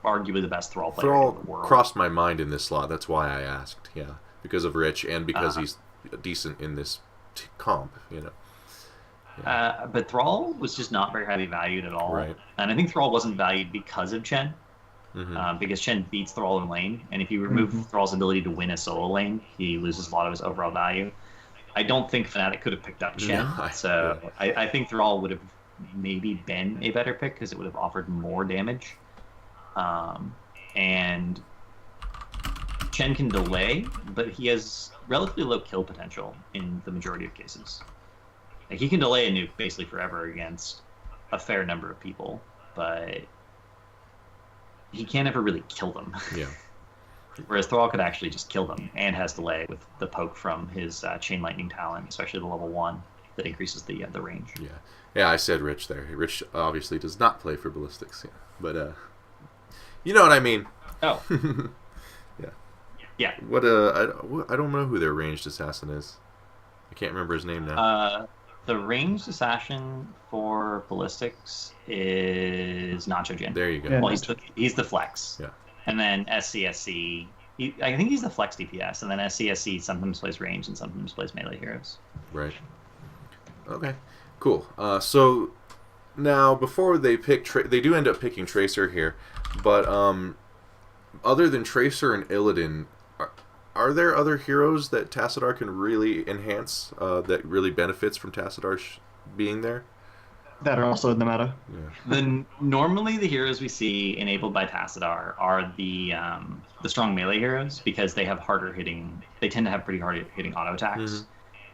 arguably the best Thrall player Thrall in the world. crossed my mind in this slot. That's why I asked. Yeah, because of Rich and because he's decent in this comp. But Thrall was just not very highly valued at all. Right. And I think Thrall wasn't valued because of Chen. Because Chen beats Thrall in lane, and if you remove Thrall's ability to win a solo lane, he loses a lot of his overall value. I don't think Fnatic could have picked up Chen, I think Thrall would have maybe been a better pick because it would have offered more damage. And Chen can delay, but he has relatively low kill potential in the majority of cases. Like, he can delay a nuke basically forever against a fair number of people, but he can't ever really kill them. Yeah. Whereas Thrall could actually just kill them and has delay with the poke from his Chain Lightning talent, especially the level 1 that increases the range. Yeah, I said Rich there. Rich obviously does not play for Ballistics, but you know what I mean. Oh. Yeah. What I don't know who their ranged assassin is. I can't remember his name now. The ranged assassin for Ballistics is Nacho Jin. There you go. Yeah. Well, he's the flex. Yeah. And then SCSC, I think he's the flex DPS, and then SCSC sometimes plays range and sometimes plays melee heroes. Right. Okay. Cool. So now before they pick, they do end up picking Tracer here, but other than Tracer and Illidan, are there other heroes that Tassadar can really enhance that really benefits from Tassadar being there? That are also in the meta. Yeah. Normally the heroes we see enabled by Tassadar are the strong melee heroes because they have harder hitting. They tend to have pretty hard hitting auto attacks,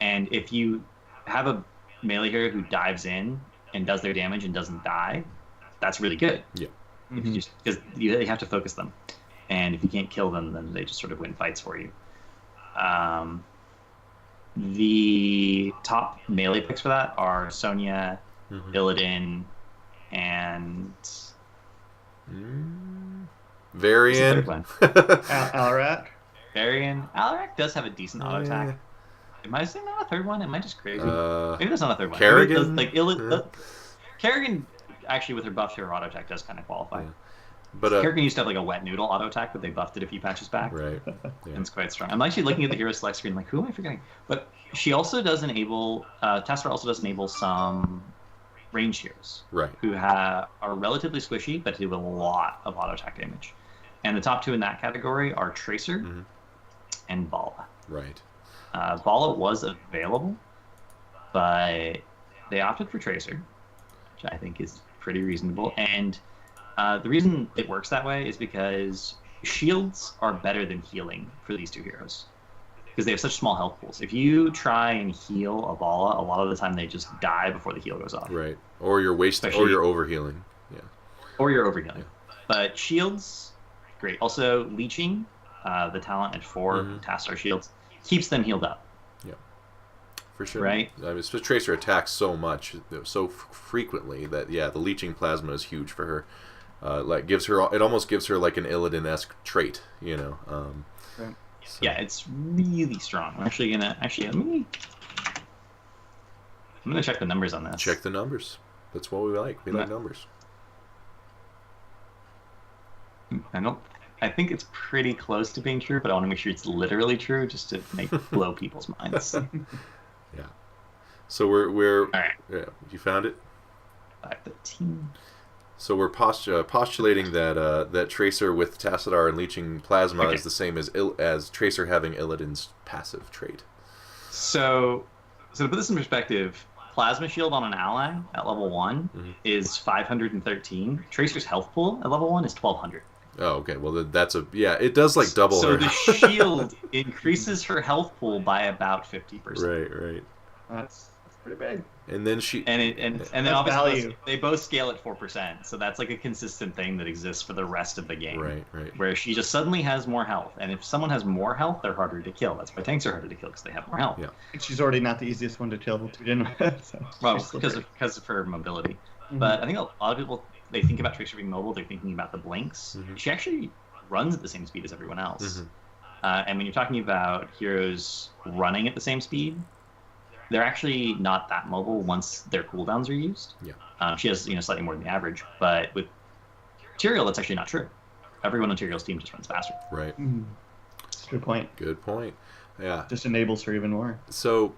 and if you have a melee hero who dives in and does their damage and doesn't die, that's really good. Yeah. If you just because they have to focus them, and if you can't kill them, then they just sort of win fights for you. The top melee picks for that are Sonya, Illidan, and Varian. Alarak. Varian. Alarak does have a decent auto attack. Am I saying not a third one? Am I just crazy? Maybe there's not a third one. Kerrigan? Kerrigan, actually, with her buff to her auto attack, does kind of qualify. Yeah. But Kerrigan used to have like a wet noodle auto attack, but they buffed it a few patches back. Right. Yeah. And it's quite strong. I'm actually looking at the hero select screen, like, who am I forgetting? But she also does enable. Tassadar also does enable some range heroes, Right. who are relatively squishy, but do a lot of auto attack damage. And the top two in that category are Tracer and Vala. Right. Vala was available, but they opted for Tracer, which I think is pretty reasonable. And the reason it works that way is because shields are better than healing for these two heroes, because they have such small health pools. If you try and heal a Vala, a lot of the time they just die before the heal goes off. Right. Or you're wasting, or you're overhealing. Yeah. Or you're overhealing. Yeah. But shields, great. Also, leeching, the talent at 4 Tassadar shields, keeps them healed up. Yeah. For sure. Right? I mean, Tracer attacks so much, so frequently that, yeah, the leeching plasma is huge for her. It almost gives her like an Illidan-esque trait, you know. Right. So. Yeah, it's really strong. I'm actually gonna I'm gonna check the numbers on this. Check the numbers. That's what we like. We like numbers. I think it's pretty close to being true, but I want to make sure it's literally true, just to blow people's minds. Yeah. So we're all right. Yeah, you found it. 513. So we're postulating that Tracer with Tassadar and leeching plasma is the same as Tracer having Illidan's passive trait. So to put this in perspective, Plasma Shield on an ally at level 1 is 513. Tracer's health pool at level 1 is 1200. Oh, okay. Well, it does like double her. So the shield increases her health pool by about 50%. Right. That's pretty big. And then and then obviously they both scale at 4%, so that's like a consistent thing that exists for the rest of the game. Right. Where she just suddenly has more health, and if someone has more health, they're harder to kill. That's why tanks are harder to kill, because they have more health. Yeah. And she's already not the easiest one to kill to begin with. So well, because of her mobility. But I think a lot of people, they think about Tracer being mobile, they're thinking about the blinks. She actually runs at the same speed as everyone else. And when you're talking about heroes running at the same speed, they're actually not that mobile once their cooldowns are used. Yeah. She has slightly more than the average, but with Tyrael, that's actually not true. Everyone on Tyrael's team just runs faster. Right. Good point. Good point. Yeah. Just enables her even more. So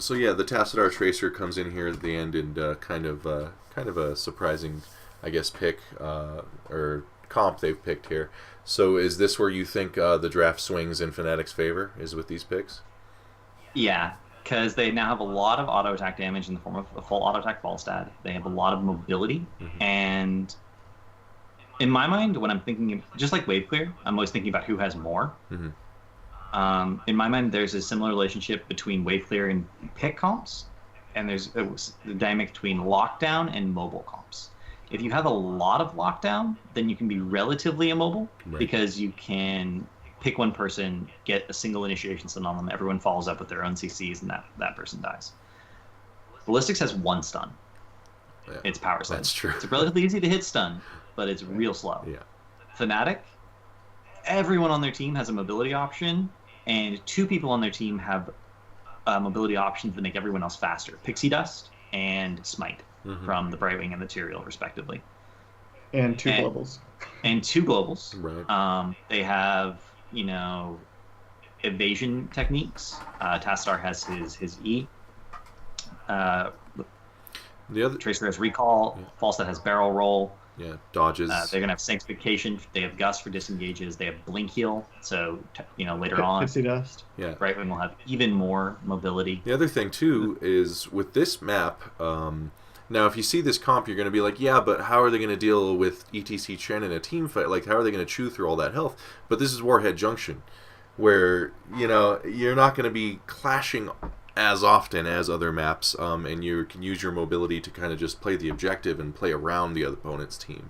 yeah, the Tassadar Tracer comes in here at the end, and kind of a surprising, I guess, pick or comp they've picked here. So is this where you think the draft swings in Fnatic's favor? Is with these picks? Yeah. Because they now have a lot of auto attack damage in the form of a full auto attack Falstad. They have a lot of mobility, and in my mind, when I'm thinking, just like wave clear, I'm always thinking about who has more. In my mind, there's a similar relationship between wave clear and pick comps, and there's the dynamic between lockdown and mobile comps. If you have a lot of lockdown, then you can be relatively immobile because you can pick one person, get a single initiation stun on them, everyone follows up with their own CCs, and that person dies. Ballistics has 1 stun. Yeah, it's power stun. That's true. It's relatively easy to hit stun, but it's real slow. Yeah. Fnatic, everyone on their team has a mobility option, and 2 people on their team have mobility options that make everyone else faster. Pixie Dust and Smite from the Brightwing and the Tyrael, respectively. And 2 globals. And 2 globals. Right. They have evasion techniques. Tassadar has his E. The other Tracer has recall. Falstad has barrel roll. Yeah, dodges. They're gonna have sanctification. They have gust for disengages. They have blink heal. So later on, Pixie Dust. Yeah, Brightwing will have even more mobility. The other thing too is with this map. Now, if you see this comp, you're going to be like, yeah, but how are they going to deal with ETC Chen in a team fight? Like, how are they going to chew through all that health? But this is Warhead Junction, where, you're not going to be clashing as often as other maps, and you can use your mobility to kind of just play the objective and play around the other opponent's team.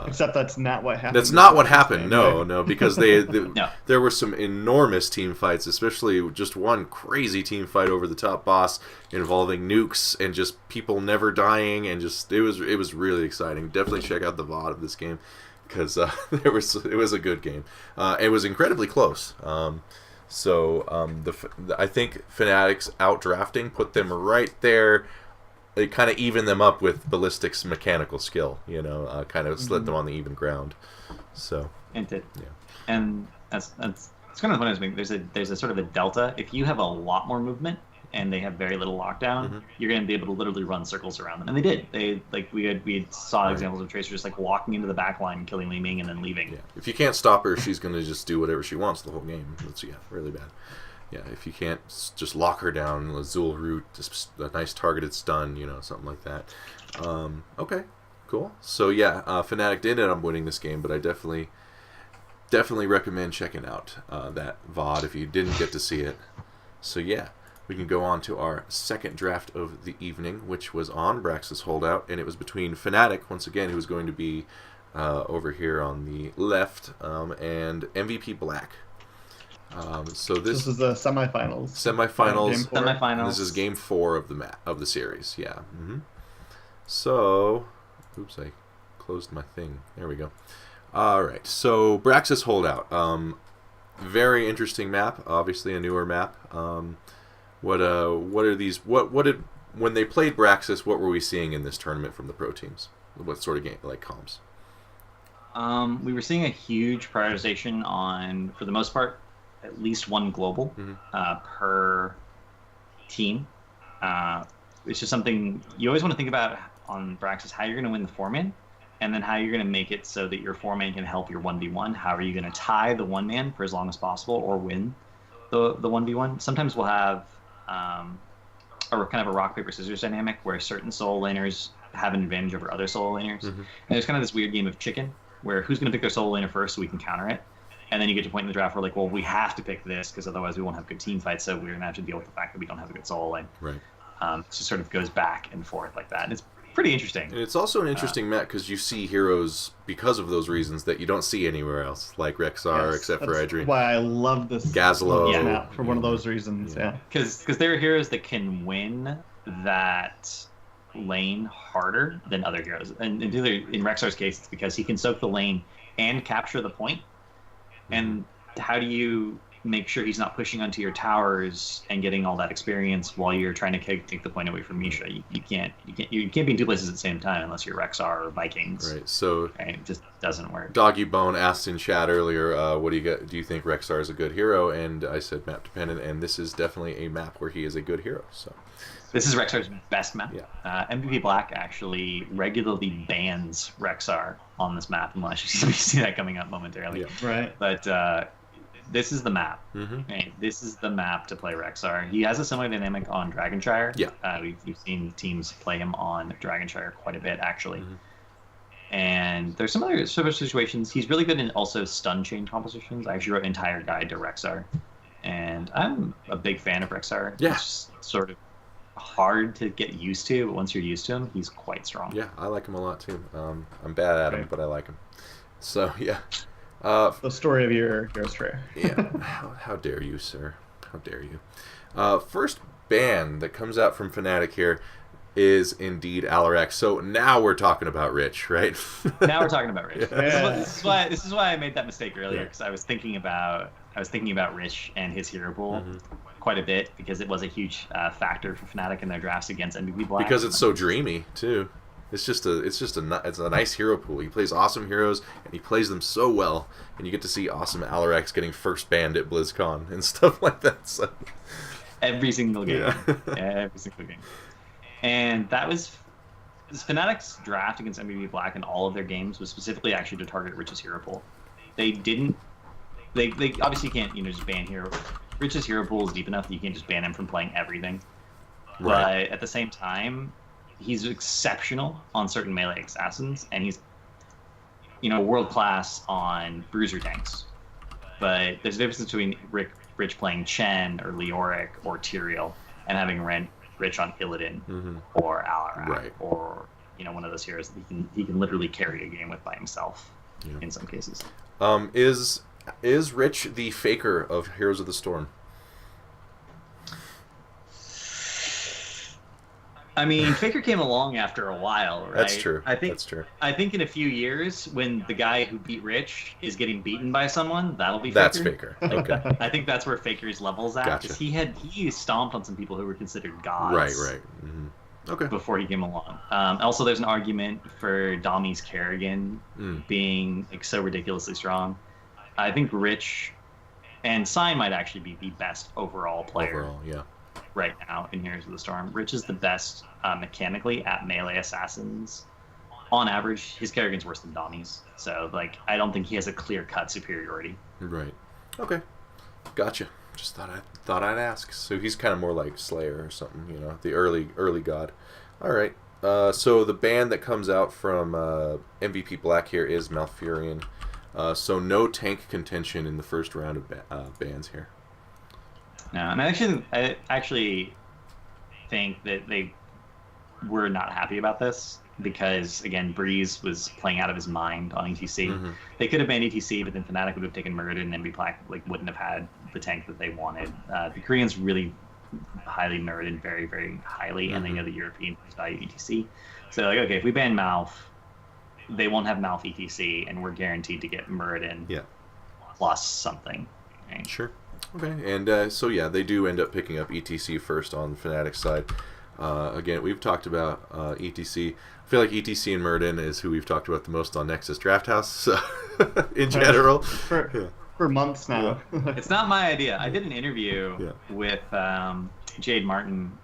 Except that's not what happened. That's not what happened. Game, no, because they No. there were some enormous team fights, especially just one crazy team fight over the top boss involving nukes and just people never dying, and just it was really exciting. Definitely check out the VOD of this game because it was a good game. It was incredibly close. I think Fnatic's outdrafting put them right there. It kind of evened them up with Ballistic's mechanical skill, kind of slid them on the even ground. So It did. Yeah. And that's it's kind of funny. There's a sort of a delta. If you have a lot more movement and they have very little lockdown, you're going to be able to literally run circles around them. And they did. We saw examples of Tracer just like walking into the back line, killing Li Ming, and then leaving. Yeah. If you can't stop her, she's going to just do whatever she wants the whole game. It's really bad. Yeah, if you can't just lock her down, Azul root, just a nice targeted stun, something like that. Okay, cool. So yeah, Fnatic did end up winning this game, but I definitely recommend checking out that VOD if you didn't get to see it. So yeah, we can go on to our second draft of the evening, which was on Brax's Holdout, and it was between Fnatic, once again, who was going to be over here on the left, and MVP Black. So this is the semifinals. Semifinals. This is game 4 of the series. Yeah. So, oops, I closed my thing. There we go. All right. So Brax's Holdout. Very interesting map. Obviously a newer map. What are these? What did when they played Braxis? What were we seeing in this tournament from the pro teams? What sort of game comps? We were seeing a huge prioritization on, for the most part, at least one global per team. It's just something you always want to think about on Braxis, how you're going to win the 4-man, and then how you're going to make it so that your 4-man can help your 1v1. How are you going to tie the 1-man for as long as possible or win the 1v1? Sometimes we'll have a kind of a rock, paper, scissors dynamic where certain solo laners have an advantage over other solo laners. And there's kind of this weird game of chicken where who's going to pick their solo laner first so we can counter it. And then you get to a point in the draft where like, well, we have to pick this because otherwise we won't have good team fights. So we're gonna have to deal with the fact that we don't have a good solo lane. Right. It just sort of goes back and forth like that. And it's pretty interesting. And it's also an interesting map because you see heroes because of those reasons that you don't see anywhere else, like Rexar, except for Adrian. Why I love this Gazlo map for one of those reasons. Yeah. Because there are heroes that can win that lane harder than other heroes. And in Rexar's case, it's because he can soak the lane and capture the point. And how do you make sure he's not pushing onto your towers and getting all that experience while you're trying to take the point away from Misha? You can't be in two places at the same time unless you're Rexar or Vikings. Right. So it just doesn't work. Doggy Bone asked in chat earlier, "What do you think Rexar is a good hero?" And I said map dependent, and this is definitely a map where he is a good hero. So this is Rexar's best map. Yeah. MVP Black actually regularly bans Rexar on this map, unless you see that coming up momentarily. Yeah. Right. But this is the map. Right? This is the map to play Rexar. He has a similar dynamic on Dragonshire. Yeah. We've seen teams play him on Dragonshire quite a bit, actually. And there's some other sort of situations. He's really good in also stun chain compositions. I actually wrote an entire guide to Rexar. And I'm a big fan of Rexar. Yeah. It's just sort of hard to get used to, but once you're used to him, he's quite strong. Yeah, I like him a lot too. I'm bad at him, but I like him. So yeah. The story of your hero's prayer. Yeah. How dare you, sir? How dare you? First ban that comes out from Fnatic here is indeed Alarak. So now we're talking about Rich, right? Now we're talking about Rich. Yeah. This is why I made that mistake earlier, because I was thinking about Rich and his hero pool quite a bit, because it was a huge factor for Fnatic in their drafts against MVP Black. Because it's so dreamy too. It's a nice hero pool. He plays awesome heroes, and he plays them so well, and you get to see awesome Alaraks getting first banned at BlizzCon and stuff like that. So every single game, yeah. Every single game. And that was Fnatic's draft against MVP Black in all of their games was specifically actually to target Rich's hero pool. They obviously can't just ban hero. Rich's hero pool is deep enough that you can't just ban him from playing everything. Right. But at the same time, he's exceptional on certain melee assassins, and he's world class on bruiser tanks. But there's a difference between Rich playing Chen or Leoric or Tyrael and having Rich on Illidan or Alarak or one of those heroes that he can literally carry a game with by himself in some cases. Is Rich the faker of Heroes of the Storm? I mean, Faker came along after a while, right? That's true. That's true. I think in a few years, when the guy who beat Rich is getting beaten by someone, that'll be Faker. That's Faker. Okay. I think that's where Faker's levels at. Gotcha. Because he stomped on some people who were considered gods. Right. Mm-hmm. Okay. Before he came along. Also, there's an argument for Dommy's Kerrigan being so ridiculously strong. I think Rich and Sign might actually be the best overall player. Right now in Heroes of the Storm. Rich is the best mechanically at melee assassins. On average, his Kerrigan's worse than Dommy's. So, I don't think he has a clear-cut superiority. Right. Okay. Gotcha. Just thought I'd ask. So he's kind of more like Slayer or something, the early god. All right. So the band that comes out from MVP Black here is Malfurion. So no tank contention in the first round of bands here. No, and I actually think that they were not happy about this because, again, Breeze was playing out of his mind on ETC. Mm-hmm. They could have banned ETC, but then Fnatic would have taken Murder, and MB Black wouldn't have had the tank that they wanted. The Koreans really highly Murdered very, very highly, and they know the Europeans value ETC. So, okay, if we ban Malf, they won't have Malf ETC, and we're guaranteed to get Murden plus something. Right? Sure. Okay, and they do end up picking up ETC first on Fnatic's side. Again, we've talked about ETC. I feel like ETC and Murden is who we've talked about the most on Nexus Drafthouse, so in general. For months now. It's not my idea. I did an interview with Jade Martin,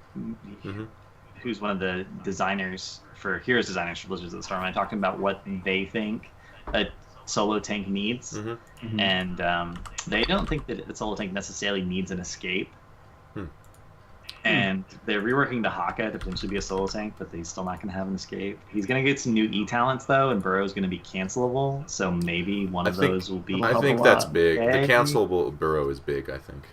who's one of the designers for Heroes designers for Blizzards of the Storm. I talked about what they think a solo tank needs, and they don't think that a solo tank necessarily needs an escape. And they're reworking the Haka to potentially be a solo tank, but he's still not going to have an escape. He's going to get some new E talents though, and Burrow's going to be cancelable, so maybe one of those will be. I think that's big. The cancelable Burrow is big. I think.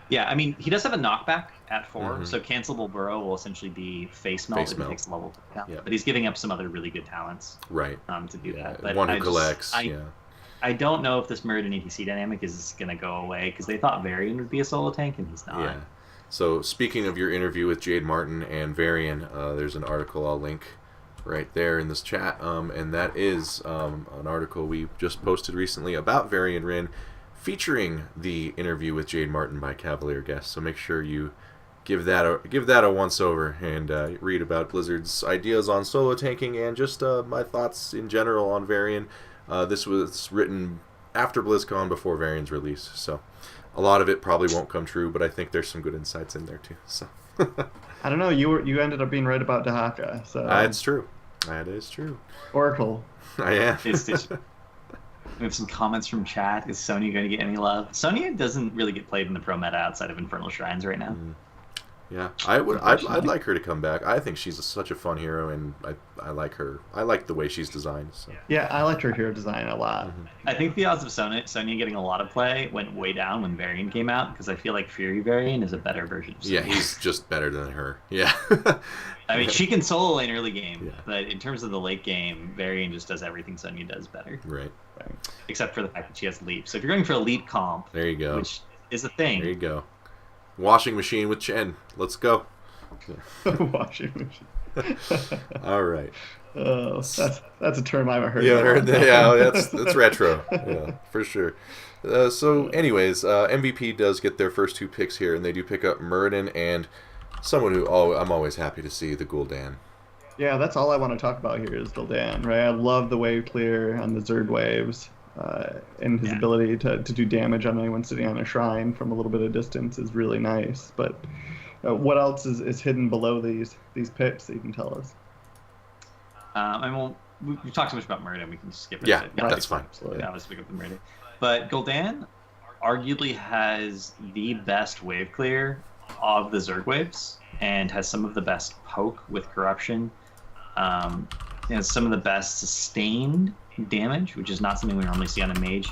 Yeah, I mean, he does have a knockback at 4, so cancelable Burrow will essentially be face melt if it takes the level down. Yeah. But he's giving up some other really good talents to do that. But one who collects, I don't know if this Murd and ETC dynamic is going to go away, because they thought Varian would be a solo tank, and he's not. Yeah. So, speaking of your interview with Jade Martin and Varian, there's an article I'll link right there in this chat, and that is an article we just posted recently about Varian Rin, featuring the interview with Jade Martin by Cavalier guest. So make sure you give that a once over and read about Blizzard's ideas on solo tanking and just my thoughts in general on Varian. This was written after BlizzCon, before Varian's release, so a lot of it probably won't come true, but I think there's some good insights in there too. So I don't know. You ended up being right about Dahaka. So it's true. That is true. Oracle. I am. We have some comments from chat. Is Sonya going to get any love? Sonya doesn't really get played in the pro meta outside of Infernal Shrines right now. Yeah, I'd like her to come back. I think she's such a fun hero, and I like her. I like the way she's designed. So. Yeah, I liked her hero design a lot. I think the odds of Sonya getting a lot of play went way down when Varian came out, because I feel like Fury Varian is a better version of Sonya. Yeah, he's just better than her. Yeah. I mean, she can solo lane early game, but in terms of the late game, Varian just does everything Sonya does better. Right. Except for the fact that she has leap. So if you're going for a leap comp, there you go. Which is a thing. There you go. Washing machine with Chen. Let's go. Washing machine. All right. Oh, that's a term I haven't heard. Yeah, that's retro. Yeah, for sure. So, anyways, MVP does get their first 2 picks here, and they do pick up Murden and someone who I'm always happy to see, the Gul'dan. Yeah, that's all I want to talk about here is Gul'dan, right? I love the wave clear on the Zerg waves, and his ability to do damage on anyone sitting on a shrine from a little bit of distance is really nice. But what else is hidden below these picks that you can tell us? We've talked so much about Murder, we can skip it. Yeah, that's fine. Yeah, let's pick up the Murder. But Gul'dan arguably has the best wave clear of the Zerg waves, and has some of the best poke with corruption. Some of the best sustained damage, which is not something we normally see on a mage.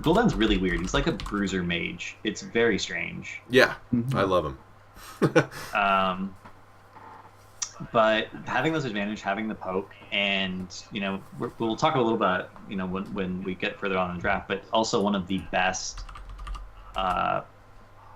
Gul'dan's really weird. He's like a bruiser mage. It's very strange. Yeah, I love him. But having those advantage, having the poke, and we'll talk a little about when we get further on in the draft, but also one of the best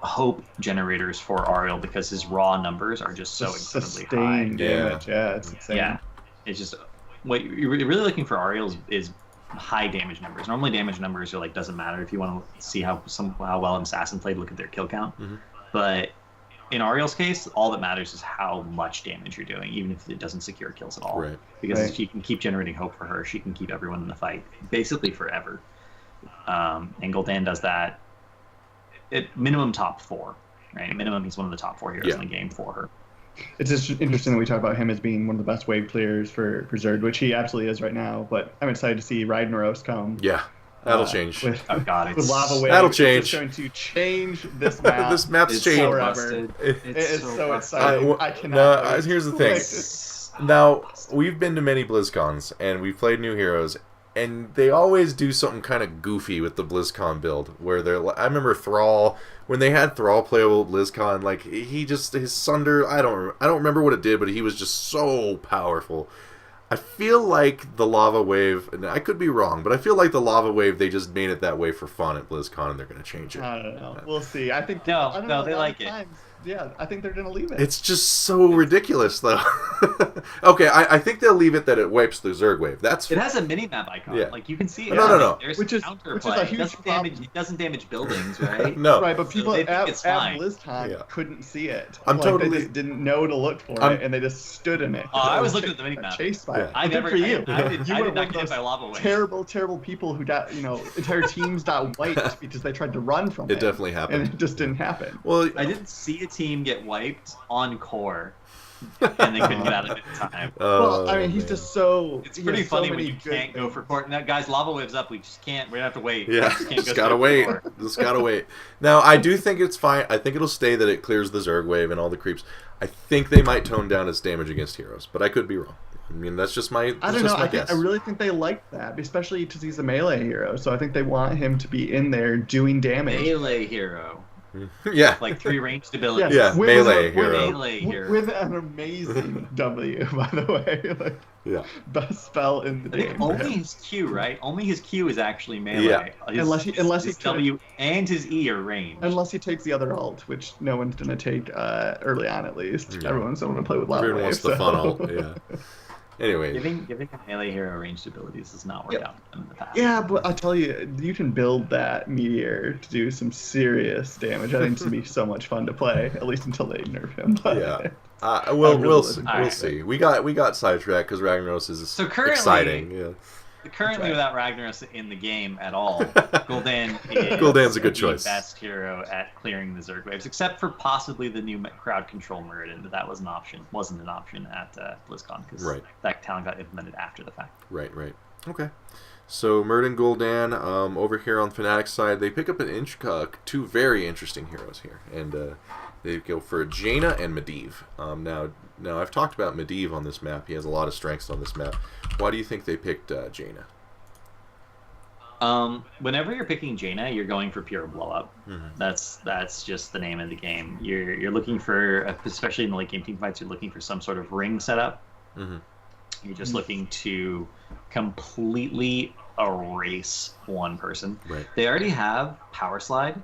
hope generators for Ariel because his raw numbers are just so incredibly high. Damage, it's insane. Yeah, it's just what you're really looking for Ariel is high damage numbers. Normally, damage numbers are doesn't matter if you want to see how well an assassin played. Look at their kill count, but in Ariel's case, all that matters is how much damage you're doing, even if it doesn't secure kills at all. Right. Because she can keep generating hope for her. She can keep everyone in the fight, basically forever. And Gul'dan does that at minimum top 4. Right? At minimum, he's one of the top 4 heroes in the game for her. It's just interesting that we talk about him as being one of the best wave clears for Zerg, which he absolutely is right now. But I'm excited to see Ragnaros come. Yeah. That'll change. With Lava Wave. That'll change. It's going to change this map. This map's changed forever. It is so exciting. I cannot. Here's the thing. Now, we've been to many BlizzCons, and we've played new heroes, and they always do something kind of goofy with the BlizzCon build, where I remember Thrall, when they had Thrall playable at BlizzCon, his Sunder, I don't remember what it did, but he was just so powerful. I feel like the Lava Wave, and I could be wrong, but I feel like the Lava Wave, they just made it that way for fun at BlizzCon, and they're going to change it. I don't know. We'll see. I think no, they like it. Yeah, I think they're going to leave it. It's just so ridiculous, though. Okay, I think they'll leave it that it wipes the Zerg Wave. It has a mini-map icon. Yeah. You can see it. No. There's which is a huge problem. It doesn't damage buildings, right? No. Right, but people at fine. BlizzCon couldn't see it. Totally. They just didn't know to look for it, and they just stood in it. I was looking at the mini-map. Chased by it. I Good for you. I did not get hit by Lava Wave. Terrible people who got, entire teams got wiped because they tried to run from it. It definitely happened. And it just didn't happen. Well, I didn't see a team get wiped on core, and they couldn't get out of it in time. Well, I mean, he's just so. It's pretty funny when you can't go for core. Now, guys, Lava Wave's up. We just can't. We're gonna have to wait. Yeah, just gotta wait. Just gotta wait. Now, I do think it's fine. I think it'll stay that it clears the Zerg Wave and all the creeps. I think they might tone down its damage against heroes, but I could be wrong. I mean, that's just my. I don't know. Guess. I really think they like that, especially because he's a melee hero. So I think they want him to be in there doing damage. Melee hero. Yeah. 3 ranged abilities. Yeah, melee hero. Melee hero. With an amazing W, by the way. Yeah. Best spell in the game. Only his Q, right? Only his Q is actually melee. Yeah. Unless he W and his E are ranged. Unless he takes the other alt, which no one's gonna take early on at least. Yeah. Everyone's gonna play with Lava Everyone Wave. wants the fun alt. Yeah. Anyway, giving a melee hero ranged abilities does not work out in the past. Yeah, but I tell you, you can build that meteor to do some serious damage. I think it's gonna be so much fun to play, at least until they nerf him. But yeah. We'll see. We got sidetracked because Ragnaros is exciting. Yeah. Currently, without Ragnaros in the game at all, Gul'dan's a good choice. The best hero at clearing the Zerg waves, except for possibly the new crowd control Muradin, but that wasn't an option at BlizzCon because that talent got implemented after the fact. Right. Okay. So Muradin, Gul'dan, over here on Fnatic's side, they pick up two very interesting heroes here, and they go for Jaina and Medivh. Now I've talked about Medivh on this map. He has a lot of strengths on this map. Why do you think they picked Jaina? Whenever you're picking Jaina, you're going for pure blow up. Mm-hmm. That's just the name of the game. You're looking for, especially in the late game team fights, you're looking for some sort of ring setup. Mm-hmm. You're just looking to completely erase one person. Right. They already have Power Slide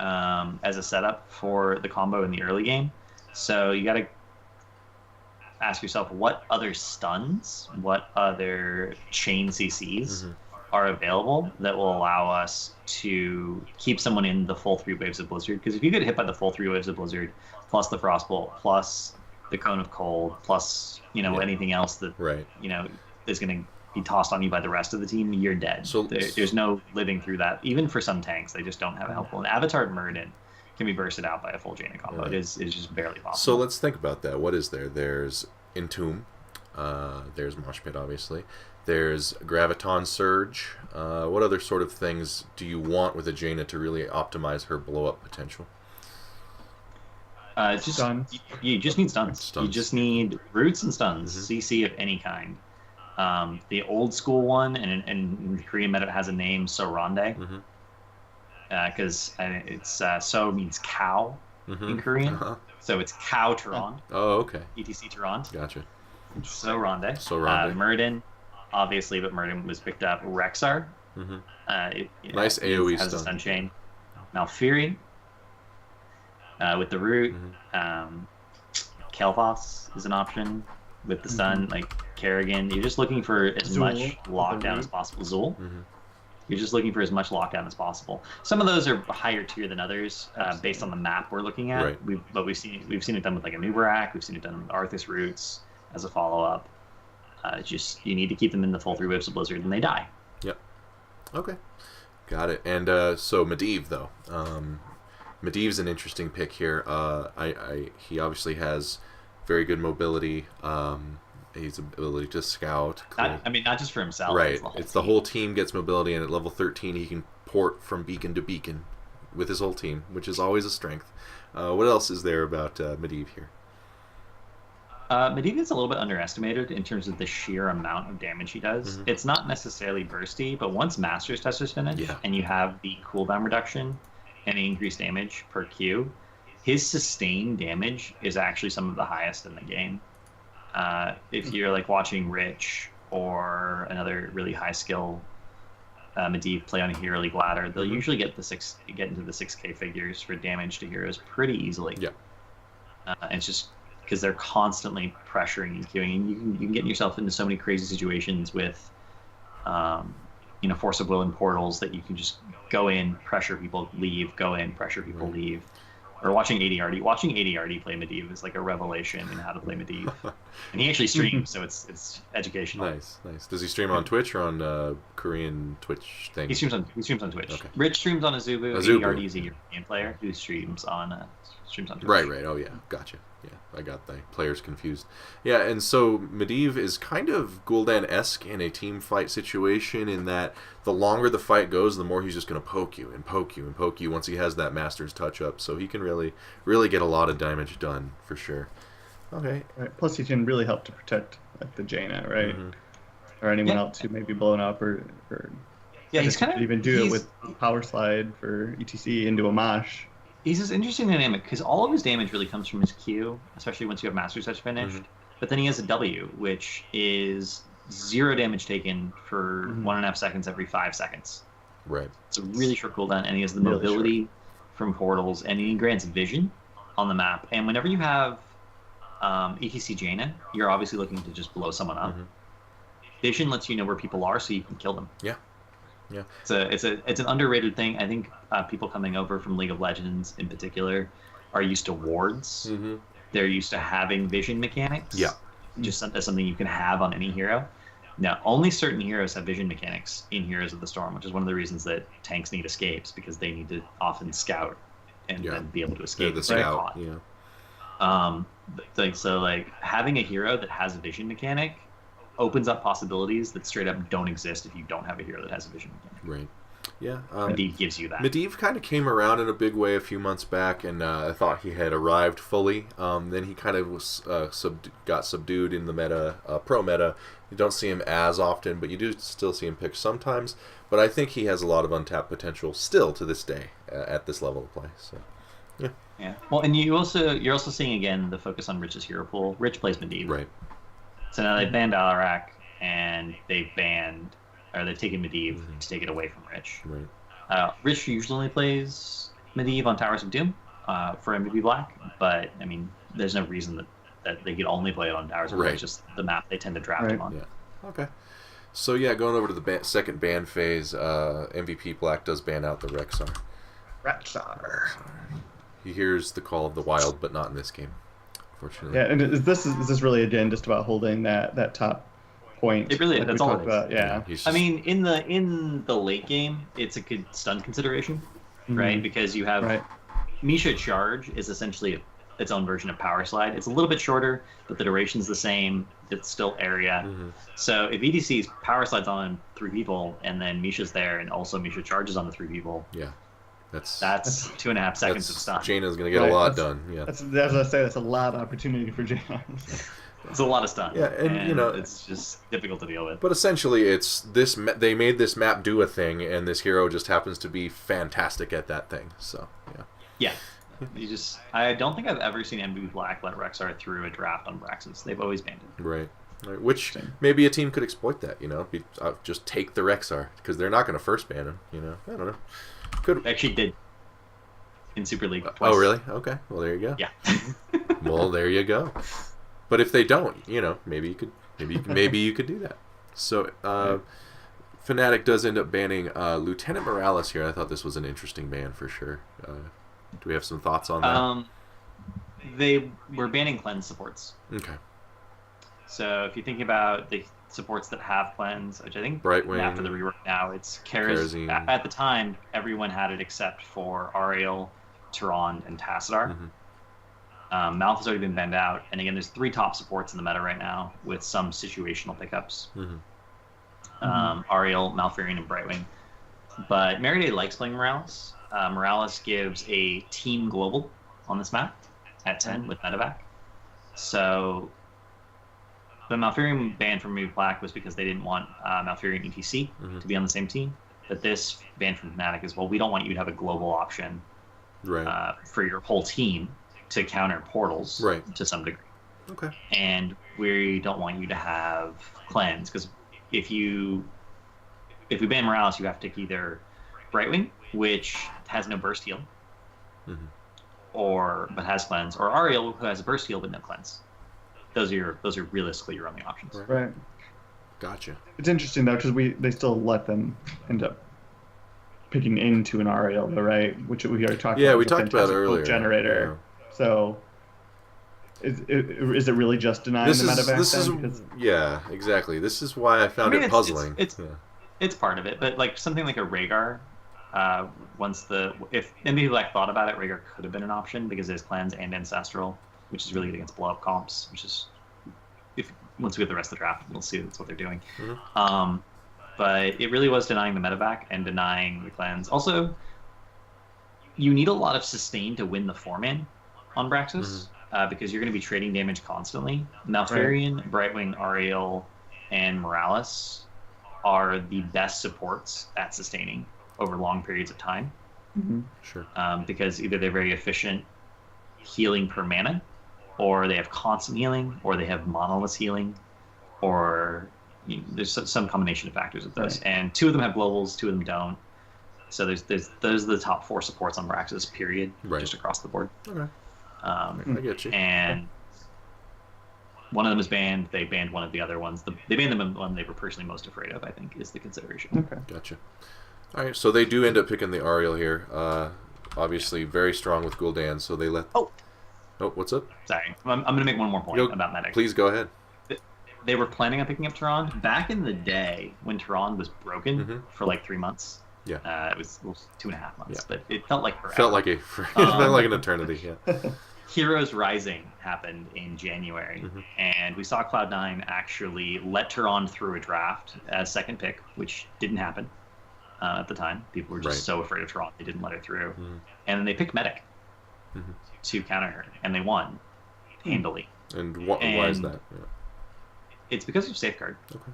as a setup for the combo in the early game. So you got to ask yourself what other stuns, what other chain CCs are available that will allow us to keep someone in the full 3 waves of Blizzard. Because if you get hit by the full 3 waves of Blizzard, plus the Frostbolt, plus the Cone of Cold, plus anything else that is going to be tossed on you by the rest of the team, you're dead. So there's no living through that. Even for some tanks, they just don't have a helpful. And Avatar Muradin can be bursted out by a full Jaina combo. Right. It is just barely possible. So let's think about that. What is there? There's Entomb. There's Mosh Pit, obviously. There's Graviton Surge. What other sort of things do you want with a Jaina to really optimize her blow-up potential? Stuns. You just need stuns. You just need roots and stuns, CC of any kind. The old school one, and the Korean meta has a name, Sorande. Because it's So means cow, in Korean. So it's Cow Turon. Oh, okay. ETC Turon. Gotcha. So Ronde. So Ronde. Murden, obviously, but Murden was picked up. Rexar. Nice AoE has stun. a stun chain. Malfuri. With the root. Kel'Thas is an option with the stun. Like Kerrigan. You're just looking for as Zul much lockdown as possible. Zul. Mm-hmm. You're just looking for as much lockdown as possible. Some of those are higher tier than others, based on the map we're looking at. Right. We've seen it done with like a Nubarak. We've seen it done with Arthas roots as a follow up. Just you need to keep them in the full 3 whips of Blizzard, and they die. Yep. Okay. Got it. And so Medivh though, Medivh's an interesting pick here. He obviously has very good mobility. His ability to scout. Not just for himself. Right. It's the whole team gets mobility, and at level 13 he can port from beacon to beacon with his whole team, which is always a strength. What else is there about Medivh here? Medivh is a little bit underestimated in terms of the sheer amount of damage he does. Mm-hmm. It's not necessarily bursty, but once Master's Touch is finished, and you have the cooldown reduction and increased damage per Q, his sustained damage is actually some of the highest in the game. If you're like watching Rich or another really high skill Medivh play on a Hero League ladder, they'll usually get into the 6K figures for damage to heroes pretty easily. Yeah. And it's just because they're constantly pressuring and queuing, and you can get yourself into so many crazy situations with, Force of Will and portals that you can just go in, pressure people, leave, go in, pressure people, leave. Or watching ADRD. Watching ADRD play Medivh is like a revelation in how to play Medivh. And he actually streams, so it's educational. Nice. Does he stream on Twitch or on Korean Twitch thing? He streams on Twitch. Okay. Rich streams on Azubu. ADRD is a European player who streams on Twitch. Right. Oh yeah, gotcha. Yeah, I got the players confused. Yeah, and so Medivh is kind of Gul'dan-esque in a team fight situation in that the longer the fight goes, the more he's just going to poke you and poke you and poke you once he has that Master's Touch up. So he can really get a lot of damage done for sure. Okay. Right. Plus, he can really help to protect like the Jaina, right? Or anyone else who may be blown up or he's kind of even do it with Power Slide for ETC into a Mosh. He's this interesting dynamic because all of his damage really comes from his Q, especially once you have Master's Touch finished. But then he has a W, which is 0 damage taken for 1.5 seconds every 5 seconds. Right. It's a really short cooldown, and he has the mobility from portals, and he grants vision on the map. And whenever you have ETC Jaina, you're obviously looking to just blow someone up. Vision lets you know where people are, so you can kill them. Yeah. It's an underrated thing. I think people coming over from League of Legends in particular are used to wards. They're used to having vision mechanics. Yeah. Just as something you can have on any hero. Now, only certain heroes have vision mechanics in Heroes of the Storm, which is one of the reasons that tanks need escapes, because they need to often scout and then be able to escape. The scout. Yeah. Having a hero that has a vision mechanic opens up possibilities that straight up don't exist if you don't have a hero that has a vision mechanic. Right. Yeah. Medivh gives you that. Medivh kind of came around in a big way a few months back, and I thought he had arrived fully. Then he kind of was got subdued in the meta, pro meta. You don't see him as often, but you do still see him picked sometimes. But I think he has a lot of untapped potential still to this day at this level of play. So, yeah. Yeah. Well, and you're also seeing again the focus on Rich's hero pool. Rich plays Medivh. Right. So now they've banned Alarak, and they've taken Medivh to take it away from Rich. Right. Rich usually only plays Medivh on Towers of Doom for MVP Black, but I mean, there's no reason that they could only play it on Towers of Doom. It's just the map they tend to draft him on. Yeah. Okay. So yeah, going over to the second ban phase, MVP Black does ban out the Rexar. He hears the call of the wild, but not in this game, fortunately. Yeah, and is this really again just about holding that top point? It really is. Like That's all it is. about, yeah. I mean, in the late game, it's a good stun consideration, right? Because you have Misha Charge is essentially its own version of Power Slide. It's a little bit shorter, but the duration's the same. It's still area. So if EDC's Power Slide's on 3 people, and then Misha's there, and also Misha charges on the 3 people. Yeah. That's 2.5 seconds of stun. Jaina's going to get a lot done. Yeah. That's what I say. That's a lot of opportunity for Jaina. It's a lot of stun. Yeah, and it's just difficult to deal with. But essentially, it's this. They made this map do a thing, and this hero just happens to be fantastic at that thing. So yeah. I don't think I've ever seen MB Black let Rexar through a draft on Braxis. They've always banned it. Right. Which maybe a team could exploit that, just take the Rexar, because they're not going to first ban him, I don't know. Could actually did in Super League twice. Oh, really? Okay. Well, there you go. Yeah. Well, there you go. But if they don't, maybe you could do that. So, Fnatic does end up banning Lieutenant Morales here. I thought this was an interesting ban for sure. Do we have some thoughts on that? They were banning cleanse supports. Okay. So if you think about the supports that have cleanse, which I think Brightwing, after the rework now, it's Karazine. At the time, everyone had it except for Ariel, Tyrande, and Tassadar. Mm-hmm. Malth has already been banned out, and again, there's 3 top supports in the meta right now with some situational pickups. Mm-hmm. Ariel, Malfurion, and Brightwing. But Meriday likes playing Morales. Morales gives a team global on this map at 10 with medevac. So the Malfurion ban from Move Black was because they didn't want Malfurion ETC to be on the same team. But this ban from Fnatic is, well, we don't want you to have a global option for your whole team to counter portals to some degree. Okay. And we don't want you to have cleanse, because if we ban Morales, you have to take either Brightwing, which has no burst heal, but has cleanse, or Ariel, who has a burst heal but no cleanse. Those are realistically your only options. Right. Gotcha. It's interesting though, because they still let them end up picking into an Ariel, though, right? Which we already talked about. Yeah, we talked about it earlier. Generator. Yeah. So, is it really just denying the medevac? Yeah, exactly. This is why I found it puzzling. It's part of it, but like something like a Rhaegar, if NB Black thought about it, Rhaegar could have been an option because it has cleanse and ancestral, which is really good against blow up comps. Which is, once we get the rest of the draft, we'll see that's what they're doing. But it really was denying the medevac and denying the cleanse. Also, you need a lot of sustain to win the 4-man on Braxis, because you're going to be trading damage constantly. Malfurion, Brightwing, Ariel, and Morales are the best supports at sustaining over long periods of time. Sure. Because either they're very efficient healing per mana, or they have constant healing, or they have monolith healing, or there's some combination of factors of those. And 2 of them have globals, 2 of them don't. So those are the top 4 supports on Braxis, period, just across the board. Okay. I get you. And one of them is banned. They banned one of the other ones. They banned the one they were personally most afraid of, I think, is the consideration. Okay. Gotcha. All right, so they do end up picking the Ariel here. Obviously, very strong with Gul'dan, so they let... Oh, what's up? Sorry. I'm going to make one more point about Medic. Please go ahead. They were planning on picking up Tyrande. Back in the day, when Tyrande was broken for like 3 months, it was 2.5 months, but it felt like forever. Felt like an eternity, yeah. Heroes Rising happened in January, and we saw Cloud9 actually let Tyrande through a draft as second pick, which didn't happen at the time. People were just so afraid of Tyrande, they didn't let her through. And then they picked Medic to counter her, and they won handily. And why is that? Yeah. It's because of Safeguard. Okay.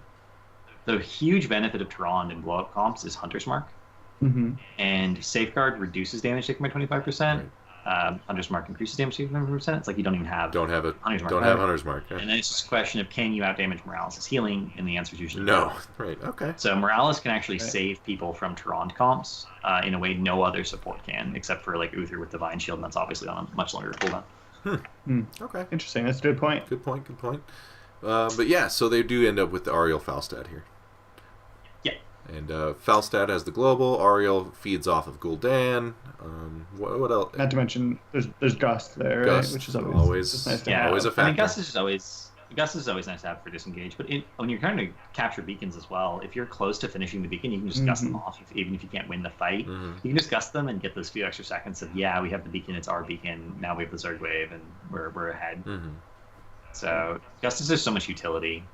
The huge benefit of Tyrande in blow-up comps is Hunter's Mark. And Safeguard reduces damage taken by 25%. Hunter's Mark increases damage taken by 25%. It's like you don't even have Hunter's Mark. Hunter's Mark. Yeah. And then it's just a question of, can you outdamage Morales' healing? And the answer is usually no. Right, okay. So Morales can actually save people from Tyrande comps in a way no other support can, except for like Uther with Divine Shield, and that's obviously on a much longer cooldown. Okay. Interesting. That's a good point. Good point. But yeah, so they do end up with the Ariel Falstad here. Yeah. And Falstad has the global. Ariel feeds off of Gul'dan. What else? Not to mention, there's Gust there, Gust, right? Which is always nice to have. always a factor. I mean, Gust is always nice to have for disengage. But when you're trying to capture beacons as well, if you're close to finishing the beacon, you can just gust them off. Even if you can't win the fight, you can just gust them and get those few extra seconds of, we have the beacon, it's our beacon. Now we have the Zerg wave, and we're ahead. So Gust is just so much utility,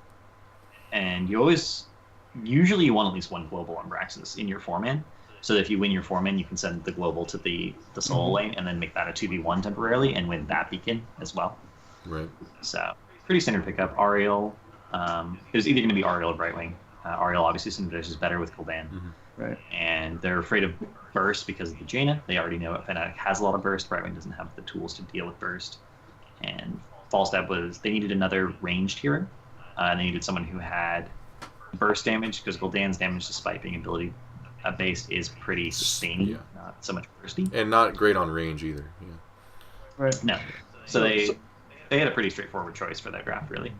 and usually you want at least one global on Braxis in your 4-man, so that if you win your 4-man, you can send the global to the solo lane and then make that a 2v1 temporarily and win that beacon as well. Right. So pretty standard pickup. Ariel, it was either going to be Ariel or Brightwing. Ariel obviously synergizes better with Gul'dan. Right. And they're afraid of burst because of the Jaina. They already know Fnatic has a lot of burst. Brightwing doesn't have the tools to deal with burst. And Falstad they needed another ranged hero. They needed someone who had burst damage, because Gul'dan's damage, despite being ability based, is pretty sustaining, not so much bursty. And not great on range either. Yeah. Right. No. So they had a pretty straightforward choice for that draft, really.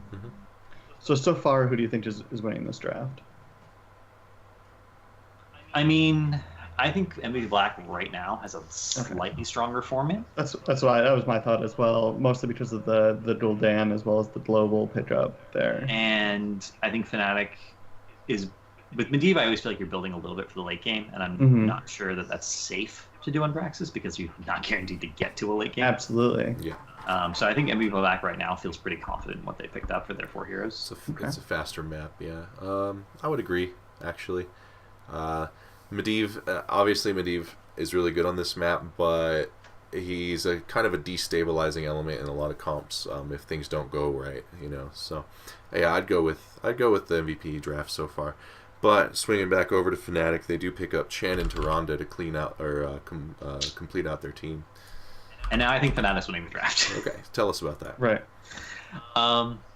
So far, who do you think is winning this draft? I mean, I think MVP Black right now has a slightly stronger format. That was my thought as well, mostly because of the Gul'dan as well as the global pickup there. And I think Fnatic is with Medivh. I always feel like you're building a little bit for the late game, and I'm not sure that that's safe to do on Braxis because you're not guaranteed to get to a late game. Absolutely. Yeah. So I think MVP Black right now feels pretty confident in what they picked up for their 4 heroes. It's a faster map, yeah. I would agree, actually. Medivh, obviously Medivh is really good on this map, but he's a kind of a destabilizing element in a lot of comps if things don't go right, So, yeah, I'd go with the MVP draft so far. But swinging back over to Fnatic, they do pick up Chen and Tyrande to clean out or complete out their team. And now I think Fnatic's winning the draft. Okay, tell us about that. Right.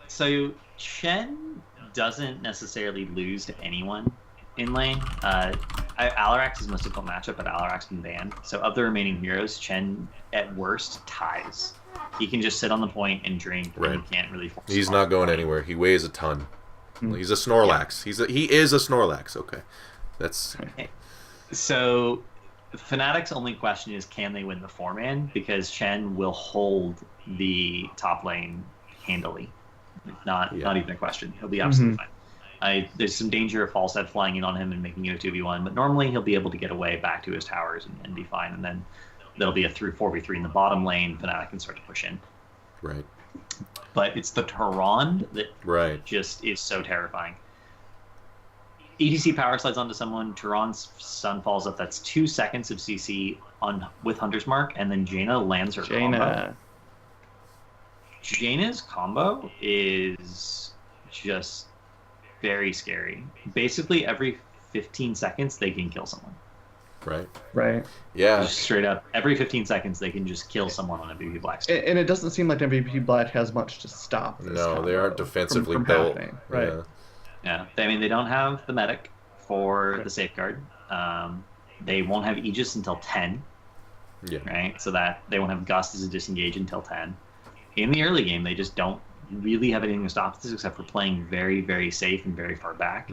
So Chen doesn't necessarily lose to anyone in lane. Alarax is the most difficult matchup, but Alarax been banned. So of the remaining heroes, Chen at worst ties. He can just sit on the point and drink. Right. And he can't really force He's not going anywhere. He weighs a ton. He's a Snorlax. He is a Snorlax. Okay, that's. So Fnatic's only question is, can they win the 4-man? Because Chen will hold the top lane handily. Not even a question. He'll be absolutely fine. There's some danger of Falstad flying in on him and making it a 2v1, but normally he'll be able to get away back to his towers and be fine. And then there'll be a 4v3 in the bottom lane. Fnatic can start to push in. Right. But it's the Tyrande that just is so terrifying. ETC power slides onto someone, Tyrande's stun falls up. That's 2 seconds of CC with Hunter's Mark, and then Jaina lands her combo. Jaina's combo is just very scary. Basically, every 15 seconds, they can kill someone. Right. Yeah. Just straight up, every 15 seconds, they can just kill someone on a MVP Black stage. And it doesn't seem like MVP Black has much to stop this. No, they aren't defensively from built. happening. Right. Yeah. I mean, they don't have the medic for the safeguard. They won't have Aegis until 10. Yeah. Right? So that they won't have Gust as a disengage until 10. In the early game, they just don't really have anything to stop this except for playing very, very safe and very far back.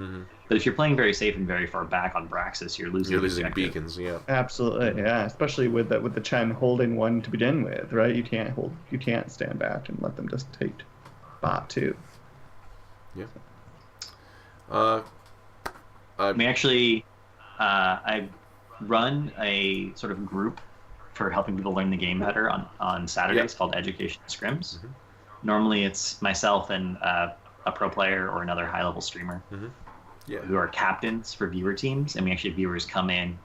But if you're playing very safe and very far back on Braxis, you're losing beacons. Yeah, absolutely. Yeah, especially with the Chen holding one to begin with, right? You can't stand back and let them just take bot 2. Yeah. We actually I run a sort of group for helping people learn the game better on Saturdays called Education Scrims. Normally it's myself and a pro player or another high-level streamer who are captains for viewer teams, and we actually have viewers come in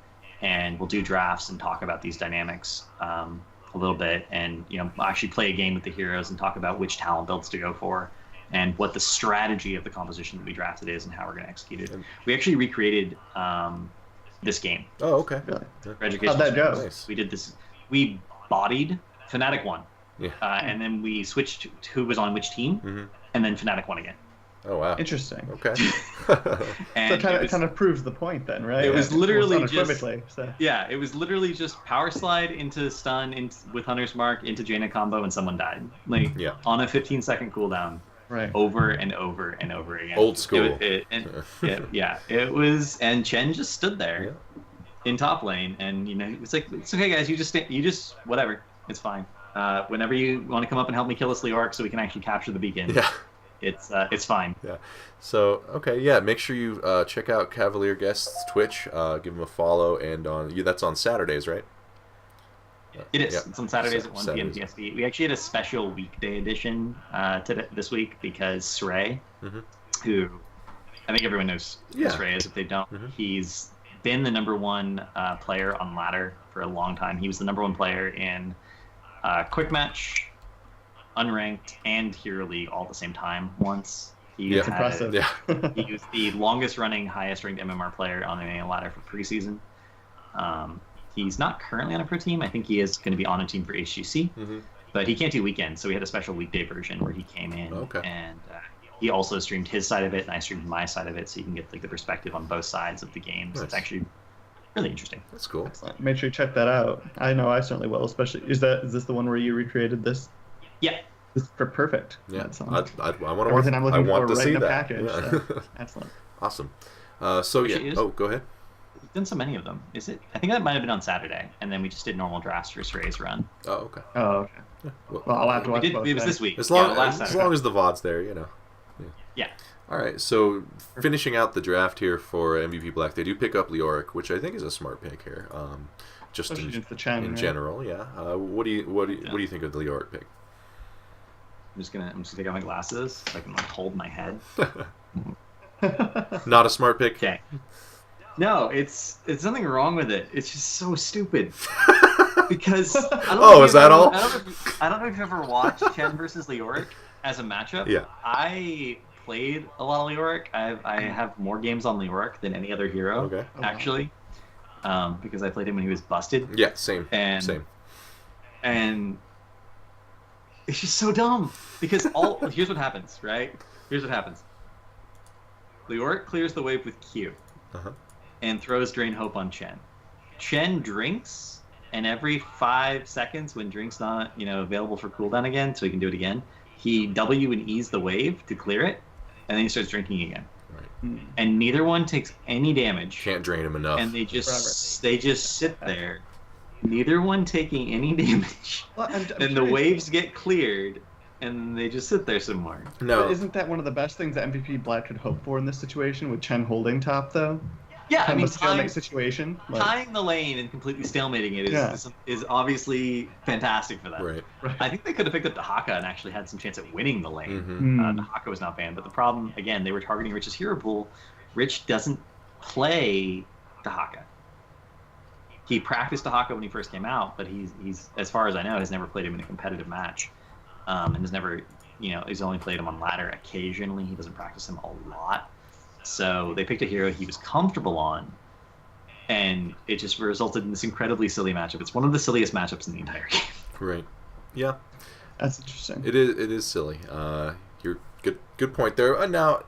and we'll do drafts and talk about these dynamics a little bit, and actually play a game with the heroes and talk about which talent builds to go for and what the strategy of the composition that we drafted is and how we're going to execute it. We actually recreated this game. Oh, okay. For Education How'd that go? Nice. We did this. We bodied Fnatic won. Yeah. And then we switched to who was on which team, and then Fnatic won again. Oh wow. Interesting. Okay. And so it kind of proves the point then, right? It was literally just so. Yeah, it was literally just power slide into stun with Hunter's Mark into Jaina combo, and someone died on a 15-second cooldown. Right. Over and over and over again. Old school. It was, and Chen just stood there in top lane, and it's like, it's okay, guys. You just whatever. It's fine. Whenever you want to come up and help me kill this Leoric, so we can actually capture the beacon. Yeah. It's fine. Yeah. So make sure you check out Cavalier Guest's Twitch. Give him a follow, and that's on Saturdays, right? It is. Yep. It's on Saturdays at 1 p.m. PST. We actually had a special weekday edition this week because Sray, who I think everyone knows who Sray is. If they don't, he's been the #1 player on ladder for a long time. He was the #1 player in Quick Match, Unranked, and Hero League all at the same time once. It's impressive. Yeah. He was the longest-running, highest-ranked MMR player on the main ladder for preseason. He's not currently on a pro team. I think he is going to be on a team for HGC, but he can't do weekends, so we had a special weekday version where he came in and he also streamed his side of it, and I streamed my side of it, so you can get like the perspective on both sides of the game. So it's actually really interesting. That's cool. Excellent. Make sure you check that out. I know I certainly will. Especially, is this the one where you recreated this? Yeah. This is perfect. Yeah. That I want to. Everything I'm looking want for to right see in a that. package. Yeah. So, excellent. Awesome. So yeah. Oh, go ahead. We've done so many of them. Is it? I think that might have been on Saturday, and then we just did normal drafts for Stray's run. Oh, okay. Oh, okay. Yeah. Well, I'll have to watch both. It was this week. As long last as Saturday. the VOD's there, you know. Yeah. All right, so finishing out the draft here for MVP Black, they do pick up Leoric, which I think is a smart pick here. Just Especially in, against the Chen, in right? general, yeah. What do you think of the Leoric pick? I'm just gonna take off my glasses so I can like hold my head. Not a smart pick. Okay. No, it's something wrong with it. It's just so stupid. Because I don't Oh, know is that all? I don't know if you've ever watched Chen versus Leoric as a matchup. Yeah. I played a lot of Leoric. I have more games on Leoric than any other hero. Okay. Actually, because I played him when he was busted. Yeah, same. And it's just so dumb because here's what happens, right? Here's what happens. Leoric clears the wave with Q and throws Drain Hope on Chen. Chen drinks, and every 5 seconds when Drink's not available for cooldown again, so he can do it again, he W and E's the wave to clear it, and then he starts drinking again. Right. And neither one takes any damage. Can't drain him enough. And they just sit there, neither one taking any damage. Well, and the waves get cleared, and they just sit there some more. No. But isn't that one of the best things that MVP Black could hope for in this situation with Chen holding top, though? Yeah, Kind I mean, of a stalemate situation. tying the lane and completely stalemating it is obviously fantastic for them. Right. I think they could have picked up Dahaka and actually had some chance at winning the lane. Dahaka was not banned, but the problem, again, they were targeting Rich's hero pool. Rich doesn't play Dahaka. He practiced Dahaka when he first came out, but he's as far as I know, has never played him in a competitive match, and has never, he's only played him on ladder occasionally. He doesn't practice him a lot. So they picked a hero he was comfortable on, and it just resulted in this incredibly silly matchup. It's one of the silliest matchups in the entire game. Right. Yeah. That's interesting. It is silly. You're good point there. Now,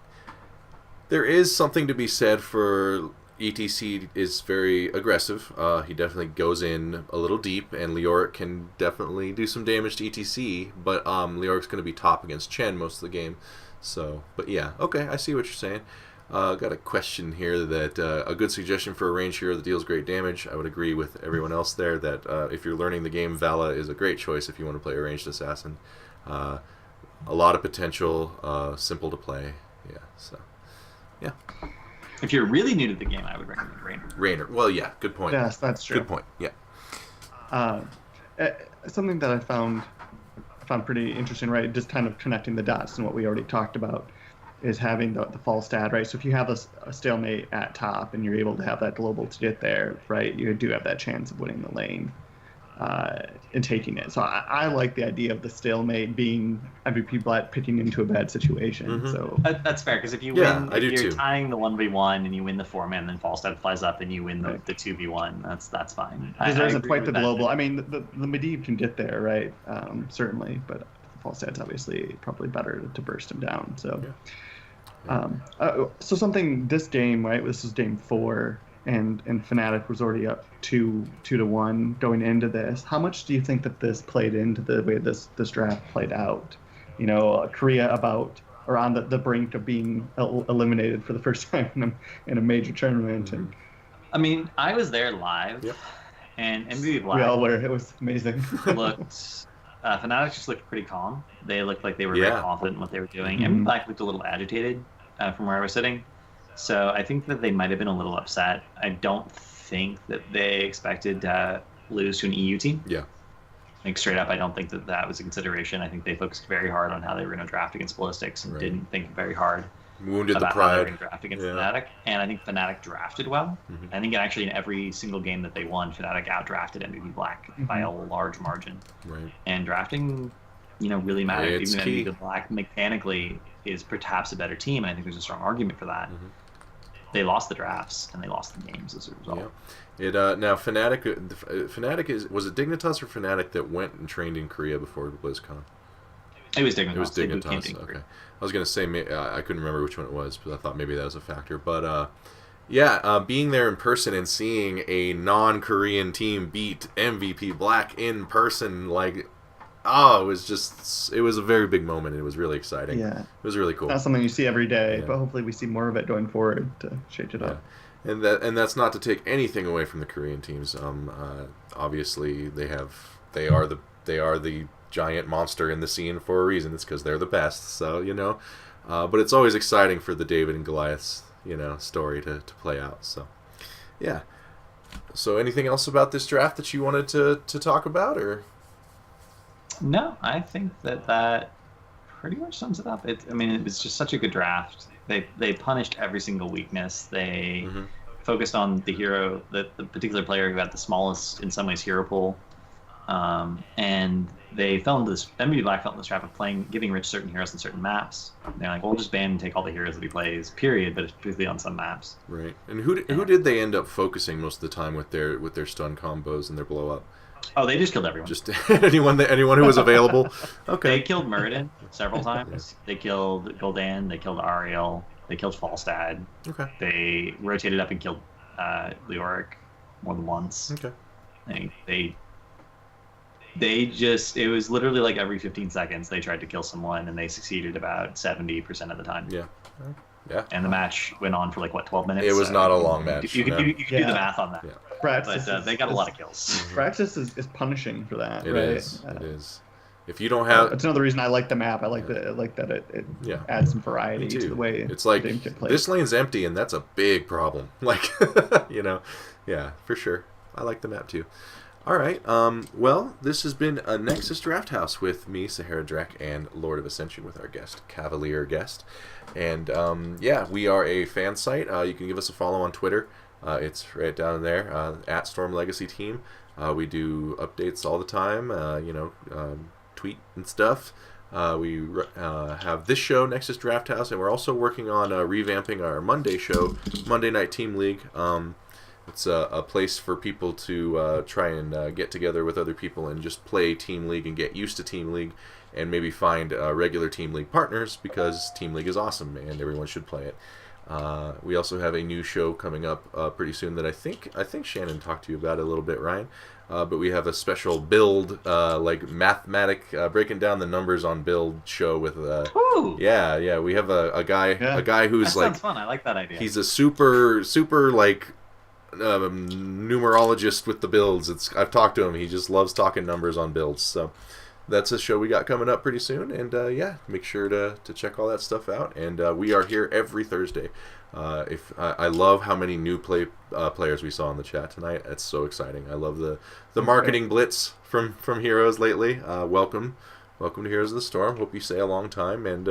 there is something to be said for ETC is very aggressive. He definitely goes in a little deep, and Leoric can definitely do some damage to ETC, but Leoric's going to be top against Chen most of the game. So, but yeah, okay, I see what you're saying. Got a question here that a good suggestion for a range hero that deals great damage. I would agree with everyone else there that if you're learning the game, Vala is a great choice if you want to play a ranged assassin. A lot of potential, simple to play. Yeah, so yeah. If you're really new to the game, I would recommend Raynor. Raynor. Well, yeah, good point. Yes, that's true. Good point. Yeah. Something that I found pretty interesting, right? Just kind of connecting the dots and what we already talked about is having the false stat, right? So if you have a stalemate at top and you're able to have that global to get there, right, you do have that chance of winning the lane and taking it. So I like the idea of the stalemate being MVP Black picking into a bad situation. So that's fair, because if you win, I do if you're too. tying the 1v1 and you win the 4-man, then false stat flies up and you win the 2v1, that's fine. Because there isn't quite the that. global. I mean, the Medivh can get there, right? Certainly, but the false stat's obviously probably better to burst him down. So. So this game, right? This is game 4, and Fnatic was already up 2-1 going into this. How much do you think that this played into the way this draft played out? Korea on the brink of being eliminated for the first time in a major tournament. And I mean, I was there live, and MVP Black. We all were. It was amazing. Looked. Fnatic just looked pretty calm. They looked like they were very confident in what they were doing. MVP Black looked a little agitated from where I was sitting. So I think that they might have been a little upset. I don't think that they expected to lose to an EU team. Yeah. Like, straight up, I don't think that was a consideration. I think they focused very hard on how they were going to draft against Ballistics and didn't think very hard Wounded about the pride. how they were going to draft against Fnatic. And I think Fnatic drafted well. I think actually in every single game that they won, Fnatic outdrafted MVP Black by a large margin. Right. And drafting really matter. It's Even key. though the Black mechanically is perhaps a better team, I think there's a strong argument for that. Mm-hmm. They lost the drafts and they lost the games as a result. Yeah. Now Fnatic was it Dignitas or Fnatic that went and trained in Korea before BlizzCon? It was Dignitas. It was They boot Dignitas. camped in Okay. Korea. I was gonna say I couldn't remember which one it was, but I thought maybe that was a factor. But being there in person and seeing a non-Korean team beat MVP Black in person, it was a very big moment. It was really exciting. Yeah. It was really cool. Not something you see every day, Yeah. but hopefully we see more of it going forward to shake it up. And that's not to take anything away from the Korean teams. Obviously they are the giant monster in the scene for a reason. It's because they're the best. So but it's always exciting for the David and Goliath's story to play out. So yeah. So anything else about this draft that you wanted to talk about, or? No, I think that pretty much sums it up. It was just such a good draft. They punished every single weakness. They Mm-hmm. focused on the hero, the particular player who had the smallest, in some ways, hero pool. And they fell into this. MVP Black fell into this trap of giving Rich certain heroes on certain maps. They're like, we'll just ban and take all the heroes that he plays, period. But it's particularly on some maps. Right. And who did they end up focusing most of the time with their stun combos and their blow up? Oh, they just killed everyone. Just anyone who was available. Okay. They killed Muradin several times. They killed Gul'dan. They killed Ariel. They killed Falstad. Okay. They rotated up and killed Leoric more than once. Okay. They just, it was literally like every 15 seconds they tried to kill someone, and they succeeded about 70% of the time. Yeah. Yeah. And the match went on for 12 minutes. It was not a long match. You could no. do the math on that. Yeah. But they got a lot of kills. Praxis is punishing for that. It right? is. It is. If you don't have, it's another reason I like the map. I like that it Yeah. adds some variety Me too. to the way it's like the game can play. this lane's empty, and that's a big problem. Yeah, for sure. I like the map too. All right. Well, this has been a Nexus Drafthouse with me, Sahara Drek, and Lord of Ascension with our guest, Cavalier guest. And we are a fan site. You can give us a follow on Twitter. It's right down there, at Storm Legacy Team. We do updates all the time, tweet and stuff. We have this show, Nexus Drafthouse, and we're also working on revamping our Monday show, Monday Night Team League. It's a place for people to try and get together with other people and just play Team League and get used to Team League, and maybe find regular Team League partners, because Team League is awesome and everyone should play it. We also have a new show coming up pretty soon that I think Shannon talked to you about a little bit, Ryan. But we have a special build, breaking down the numbers on build show with we have a guy who's that sounds fun. I like that idea. He's a super numerologist with the builds. I've talked to him. He just loves talking numbers on builds. So that's a show we got coming up pretty soon, and make sure to check all that stuff out. And we are here every Thursday. I love how many new players we saw in the chat tonight. It's so exciting. I love the marketing blitz from Heroes lately. Welcome to Heroes of the Storm. Hope you stay a long time. And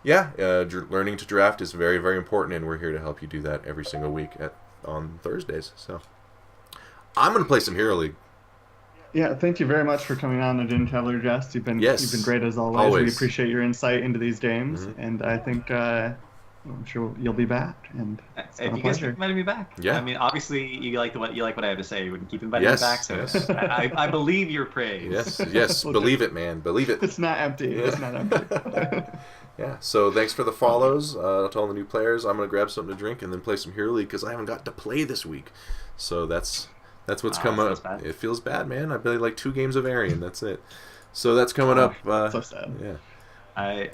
learning to draft is very, very important, and we're here to help you do that every single week on Thursdays. So I'm going to play some Hero League. Yeah, thank you very much for coming on, Agent Cavalier Jest. You've been great as always. We appreciate your insight into these games, and I think I'm sure you'll be back. And if you guys keep inviting me back, yeah. Obviously you like what I have to say. You wouldn't keep inviting me back, so yes. I believe your praise. Yes, believe it, man, believe it. It's not empty. Yeah. It's not empty. Yeah. So thanks for the follows to all the new players. I'm gonna grab something to drink and then play some Hero League, because I haven't got to play this week. So that's what's coming up. It feels bad, man. I played 2 games of Arian. That's it. So that's coming up. So sad. Yeah. I